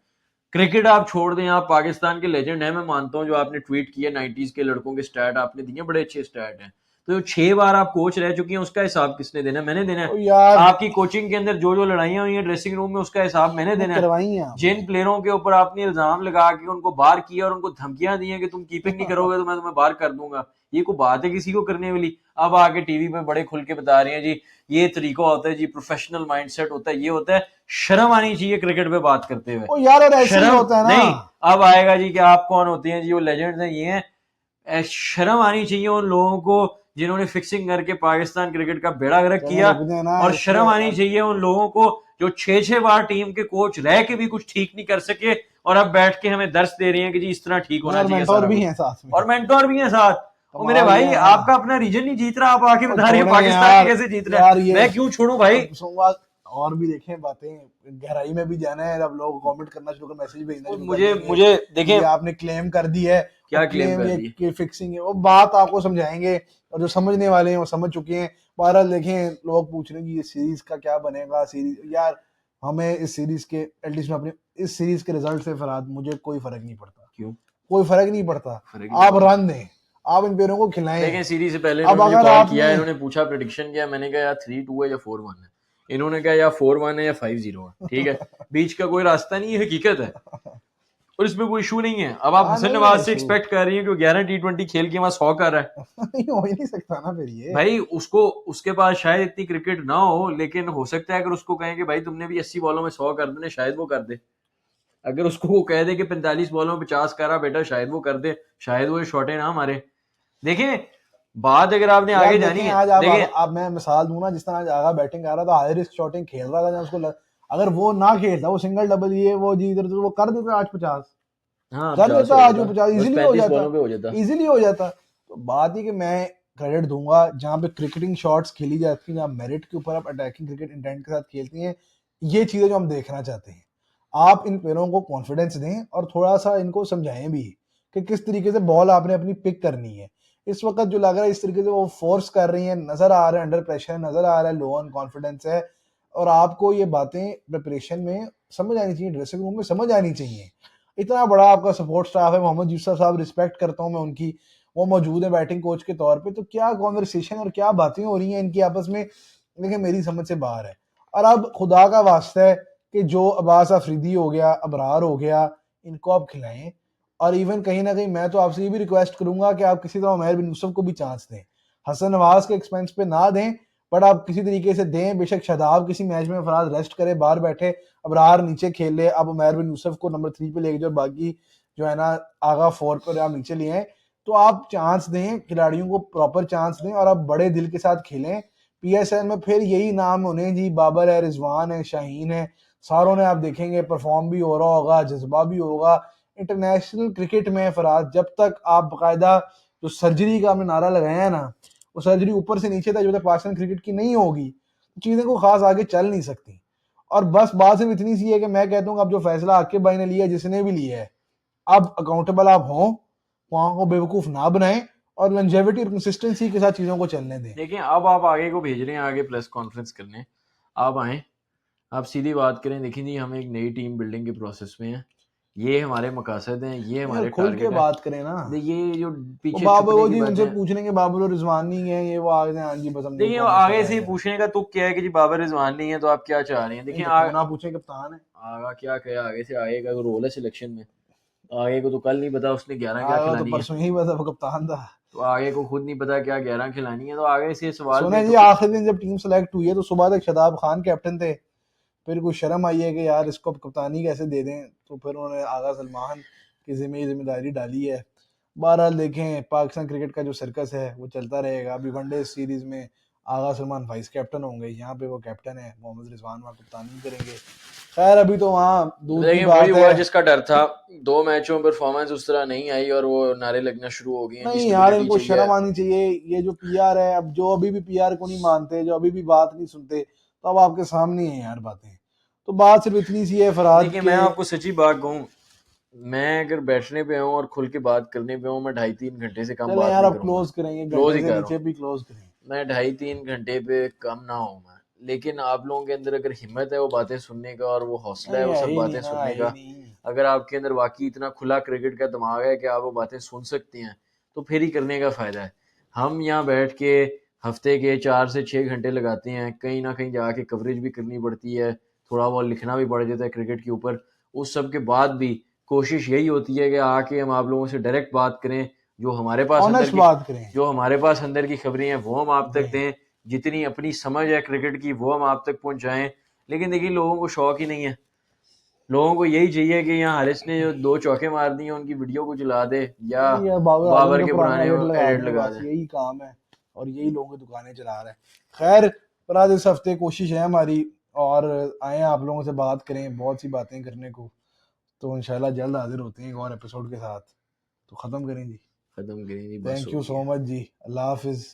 क्रिकेट आप छोड़ दें, आप पाकिस्तान के लेजेंड हैं, मैं मानता हूं, जो आपने ट्वीट किया 90s के लड़कों के स्टैट आपने दिए, बड़े अच्छे स्टैट हैं। तो 6 बार आप कोच रह चुके हैं, उसका हिसाब किसने देना है? मैंने देना ओ है। यार, आपकी कोचिंग के अंदर जो जो लड़ाइयां हुई हैं ड्रेसिंग रूम में, उसका हिसाब मैंने देना है। करवाई है जिन प्लेयरों के ऊपर आपने इल्जाम लगा के उनको बाहर किया और उनको धमकियां दी हैं कि तुम कीपिंग नहीं करोगे तो मैं तुम्हें बाहर कर दूंगा, ये कोई बात है किसी को करने वाली? अब आके टीवी पे बड़े खुल के बता रहे हैं जी ये तरीका होता है जी, प्रोफेशनल माइंडसेट होता है, ये होता है। शर्म आनी चाहिए क्रिकेट पे बात करते हुए। ओ यार, और ऐसे ही शर्म होता है ना। नहीं। अब आएगा जी कि आप कौन होते हैं जी, वो लेजेंड्स हैं, ये हैं। शर्म आनी चाहिए उन लोगों को जिन्होंने फिक्सिंग करके पाकिस्तान क्रिकेट का बेड़ा गर्क चलो किया। रुक देना, और ऐसे शर्म आनी अब चाहिए उन लोगों को जो 6-6 बार टीम के कोच रह के भी कुछ ठीक नहीं कर सके, और अब बैठ के हमें दर्श दे रहे हैं कि जी इस तरह ठीक होना यार चाहिए मेंटोर सारा भी कुछ। हैं साथ में, और मेंटोर भी हैं साथ। वो मेरे कमाल ये भाई, है ना। आपका अपना रीजन नहीं जीत रहा, आप आके ओ बता रहे हैं छोड़े पाकिस्तान यार, कैसे जीत रहा यार है, ये मैं क्यों छोड़ू भाई? अब सोमवार और भी देखें बातें, गहराई में भी जाना है। अब लोग कमेंट करना शुरू कर, मैसेज भेजना शुरू कर मुझे देंगे मुझे कि ये देखें आपने क्लेम कर दी है। क्या और क्लेम क्लेम कर ये दी। कि फिक्सिंग है, वो बात आपको समझाएंगे, और जो समझने वाले हैं वो समझ चुके हैं। बहरहाल देखें, लोग पूछ रहे हैं कि ये सीरीज का क्या बनेगा। सीरीज यार, हमें इस सीरीज के एटलीस्ट में अपने इस सीरीज के रिजल्ट से फरहाद मुझे कोई फर्क नहीं पड़ता, क्यों कोई फर्क नहीं पड़ता। फर्क नहीं आप पड़ता? रन दें, आप इन पेयरों को खिलाएं। देखें सीरीज से पहले अब इन्होंने अगर कॉल आपने किया, इन्होंने पूछा प्रेडिक्शन किया, मैंने कहा यार 3-2 है या 4-1 है, इन्होंने कहा या 4-1 है या 5-0 है, ठीक है, बीच का कोई रास्ता नहीं है, हकीकत है, और इसमें कोई इशू नहीं है। अब आप हाँ हसन नहीं नवाज है से इशू। एक्सपेक्ट कर रही हैं कि 11 T20 खेल के वहां 100 कर रहा है, नहीं हो ही नहीं सकता ना फिर ये। भाई उसको, उसके पास शायद इतनी क्रिकेट ना हो, लेकिन हो सकता है अगर उसको कहें कि भाई तुमने भी 80 बॉलों में 100 कर देने, शायद वो कर दे। अगर उसको वो कह दे कि 45 बॉलों में 50 करा बेटा, शायद वो कर दे, शायद वो शॉटें ना मारे। देखें बात अगर आपने यार आगे जानी देखें है, आज देखें आप मैं मिसाल दूं ना, जिस तरह आज आगा बैटिंग कर रहा था, हाई रिस्क शॉटिंग खेल रहा था, जब उसको अगर वो ना खेलता, वो सिंगल डबल ये वो जी इधर वो कर देता आज 50, हाँ कर 50 देता हो आज वो जाता, 50 बस इजीली हो 35 जाता, बॉलों पे हो जाता। इजीली हो जाता। तो बात ही कि मैं क्रेडिट दूंगा जहां पे क्रिकेटिंग शॉट्स खेली जाती हैं, जहां मेरिट के ऊपर आप अटैकिंग क्रिकेट इंटेंट के साथ खेलती हैं, ये चीजें जो हम देखना चाहते हैं। आप इन प्लेयरों को कॉन्फिडेंस दें और थोड़ा सा इनको समझाएं भी कि किस तरीके से बॉल आपने अपनी पिक करनी है। इस वक्त जो लग रहा है इस तरीके से वो फोर्स कर रही हैं, नजर आ रहा है अंडर प्रेशर, नजर आ रहा है लो ऑन कॉन्फिडेंस है, और आपको ये बातें प्रिपरेशन में समझ आनी चाहिए, ड्रेसिंग रूम में समझ आनी चाहिए। इतना बड़ा आपका सपोर्ट स्टाफ है, मोहम्मद यूसुफ साहब, रिस्पेक्ट करता हूं मैं उनकी, वो मौजूद है बैटिंग कोच के तौर पे, तो क्या कॉन्वर्सेशन और क्या बातें हो रही हैं इनकी आपस में, देखिए मेरी समझ से बाहर है। और अब खुदा का वास्ता है कि जो अब्बास अफरीदी हो गया, अबरार हो गया, इनको आप खिलाएं। और इवन कहीं ना कहीं मैं तो आपसे ये भी रिक्वेस्ट करूंगा कि आप किसी तरह उमैर बिन यूसुफ को भी चांस दें, हसन नवाज के एक्सपेंस पे ना दें, बट आप किसी तरीके से दें। बेशक शादाब किसी मैच में फराज रेस्ट करे, बाहर बैठे, अबरार नीचे खेल ले, अब उमैर बिन यूसुफ को नंबर 3 पे लेके जाओ, बाकी जो है ना आगा 4 पर आप नीचे ले आए, तो आप चांस दें खिलाड़ियों को, प्रॉपर चांस दें और आप बड़े दिल के साथ खेलें। पीएसएल में फिर यही नाम होने जी, बाबर है, रिजवान है, शाहीन है, सारों ने आप देखेंगे परफॉर्म भी हो रहा होगा, जज्बा भी होगा। इंटरनेशनल क्रिकेट में फराज जब तक आप बाकायदा जो सर्जरी का आपने नारा लगाया है ना, वो सर्जरी ऊपर से नीचे तक जब तक पाकिस्तान क्रिकेट की नहीं होगी, चीजें को खास आगे चल नहीं सकती। और बस बात सिर्फ इतनी सी है कि मैं कहता हूँ अब जो फैसला आकिब भाई ने लिया, जिसने भी लिया है, अब अकाउंटेबल आप हों, वहां को बेवकूफ ना बनाएं और लंजेविटी और कंसिस्टेंसी के साथ चीजों को चलने दें। देखिए अब आप आगे को भेज रहे हैं, आगे प्रेस कॉन्फ्रेंस करने, आप आए, आप सीधी बात करें। देखिए जी हम एक नई टीम बिल्डिंग के प्रोसेस में हैं, ये हमारे मकासद हैं, ये यार हमारे खुल के टारगेट है। बात करें ना। देखिए जो वो पीछे बाबर छुपने वो की जी बातें उनसे हैं, पूछ लेंगे, बाबर और रिजवान नहीं है ये, वो आ गए हाँ जी बस हमने देखिए इनको हमेशा आगे से ही रहा है। पूछने का तुक क्या है कि जी बाबर रिजवान नहीं है तो आप क्या चाह रहे हैं। नहीं देखिए तो क्यों ना पूछे, कप्तान है। आगा क्या कहे, आगे से आगे का रोल है सिलेक्शन में, आगे को तो कल नहीं पता उसने 11 क्या आगा तो खिलानी है, परसों ही बस वो कप्तान था। तो आगे को खुद नहीं पता क्या 11 खिलानी है, तो आगे से सवाल सुने जी बेतुके। आखिरी दिन जब टीम सेलेक्ट हुई है तो सुबह तक शादाब खान कैप्टन थे, फिर कुछ शर्म आई है कि यार इसको कप्तानी कैसे दे दें, तो फिर उन्होंने आगा सलमान की जिम्मेदारी डाली है। बहरहाल देखें पाकिस्तान क्रिकेट का जो सर्कस है वो चलता रहेगा। अभी वनडे सीरीज में आगा सलमान वाइस कैप्टन होंगे, यहाँ पे वो कैप्टन है, मोहम्मद रिजवान वहाँ कप्तानी करेंगे। खैर अभी तो वहाँ दूर की लेकिन वही बात हुआ है। जिसका डर था, 2 मैचों में परफॉर्मेंस उस तरह नहीं आई और वो नारे लगना शुरू हो गए हैं जी नहीं यार स्टेबिलिटी इनको चाहिए। शर्म आनी चाहिए, ये जो पीआर है, अब जो अभी भी पीआर को नहीं मानते, जो अभी भी बात नहीं सुनते, तो अब आपके सामने है यार बातें। तो बात सिर्फ इतनी सी है फराज देखिए मैं के। आपको सच्ची बात कहूँ, मैं अगर बैठने पे हूँ और खुल के बात करने पे हूँ, मैं 2.5-3 घंटे से कम चलें बात यार नहीं अब करूंगा, क्लोज करेंगे, क्लोज घंटे ही से कर रहा हूँ, नीचे भी क्लोज करें। मैं 2.5-3 घंटे पे कम ना हूँ मैं। लेकिन आप लोगों के अंदर अगर हिम्मत है वो बातें सुनने का और वो हौसला है नहीं वो है सब ही नहीं बातें ना, है सुनने ही का, नहीं। अगर आपके अंदर वाकई इतना खुला क्रिकेट का दिमाग है कि आप वो बातें सुन सकते हैं, तो फिर ही करने का फ़ायदा है। हम यहाँ बैठ के हफ्ते के 4 से 6 घंटे लगाते हैं, कहीं ना कहीं जाके कवरेज भी करनी पड़ती है, थोड़ा बहुत लिखना भी पड़ जाता है क्रिकेट के ऊपर। उस सब के बाद भी कोशिश यही होती है कि आके हम आप लोगों से डायरेक्ट बात करें, जो हमारे पास अंदर ऑनेस्ट की बात करें। जो हमारे पास अंदर की खबरें हैं वो हम आप तक दें। दें, जितनी अपनी समझ है क्रिकेट की वो हम आप तक पहुंचाएं। लेकिन देखिए लोगों को शौक ही नहीं है, लोगों को यही चाहिए कि यहाँ हारिस ने जो 2 चौके मार दिए उनकी वीडियो को चला दे या यही है, बाबर आजम बाबर के के पुराने पुराने एडिट लगा एडिट दें, लगा बस दे। यही काम है, और यही लोगों की दुकानें चला रहे हैं। खैर पर आज इस हफ्ते कोशिश है हमारी, और आए आप लोगों से बात करें, बहुत सी बातें करने को, तो इंशाल्लाह जल्द हाजिर होते हैं एक और एपिसोड के साथ। तो ख़त्म करें जी। खत्म करें जी, बस थैंक हो यू गई सो है। मच जी, अल्लाह हाफिज़।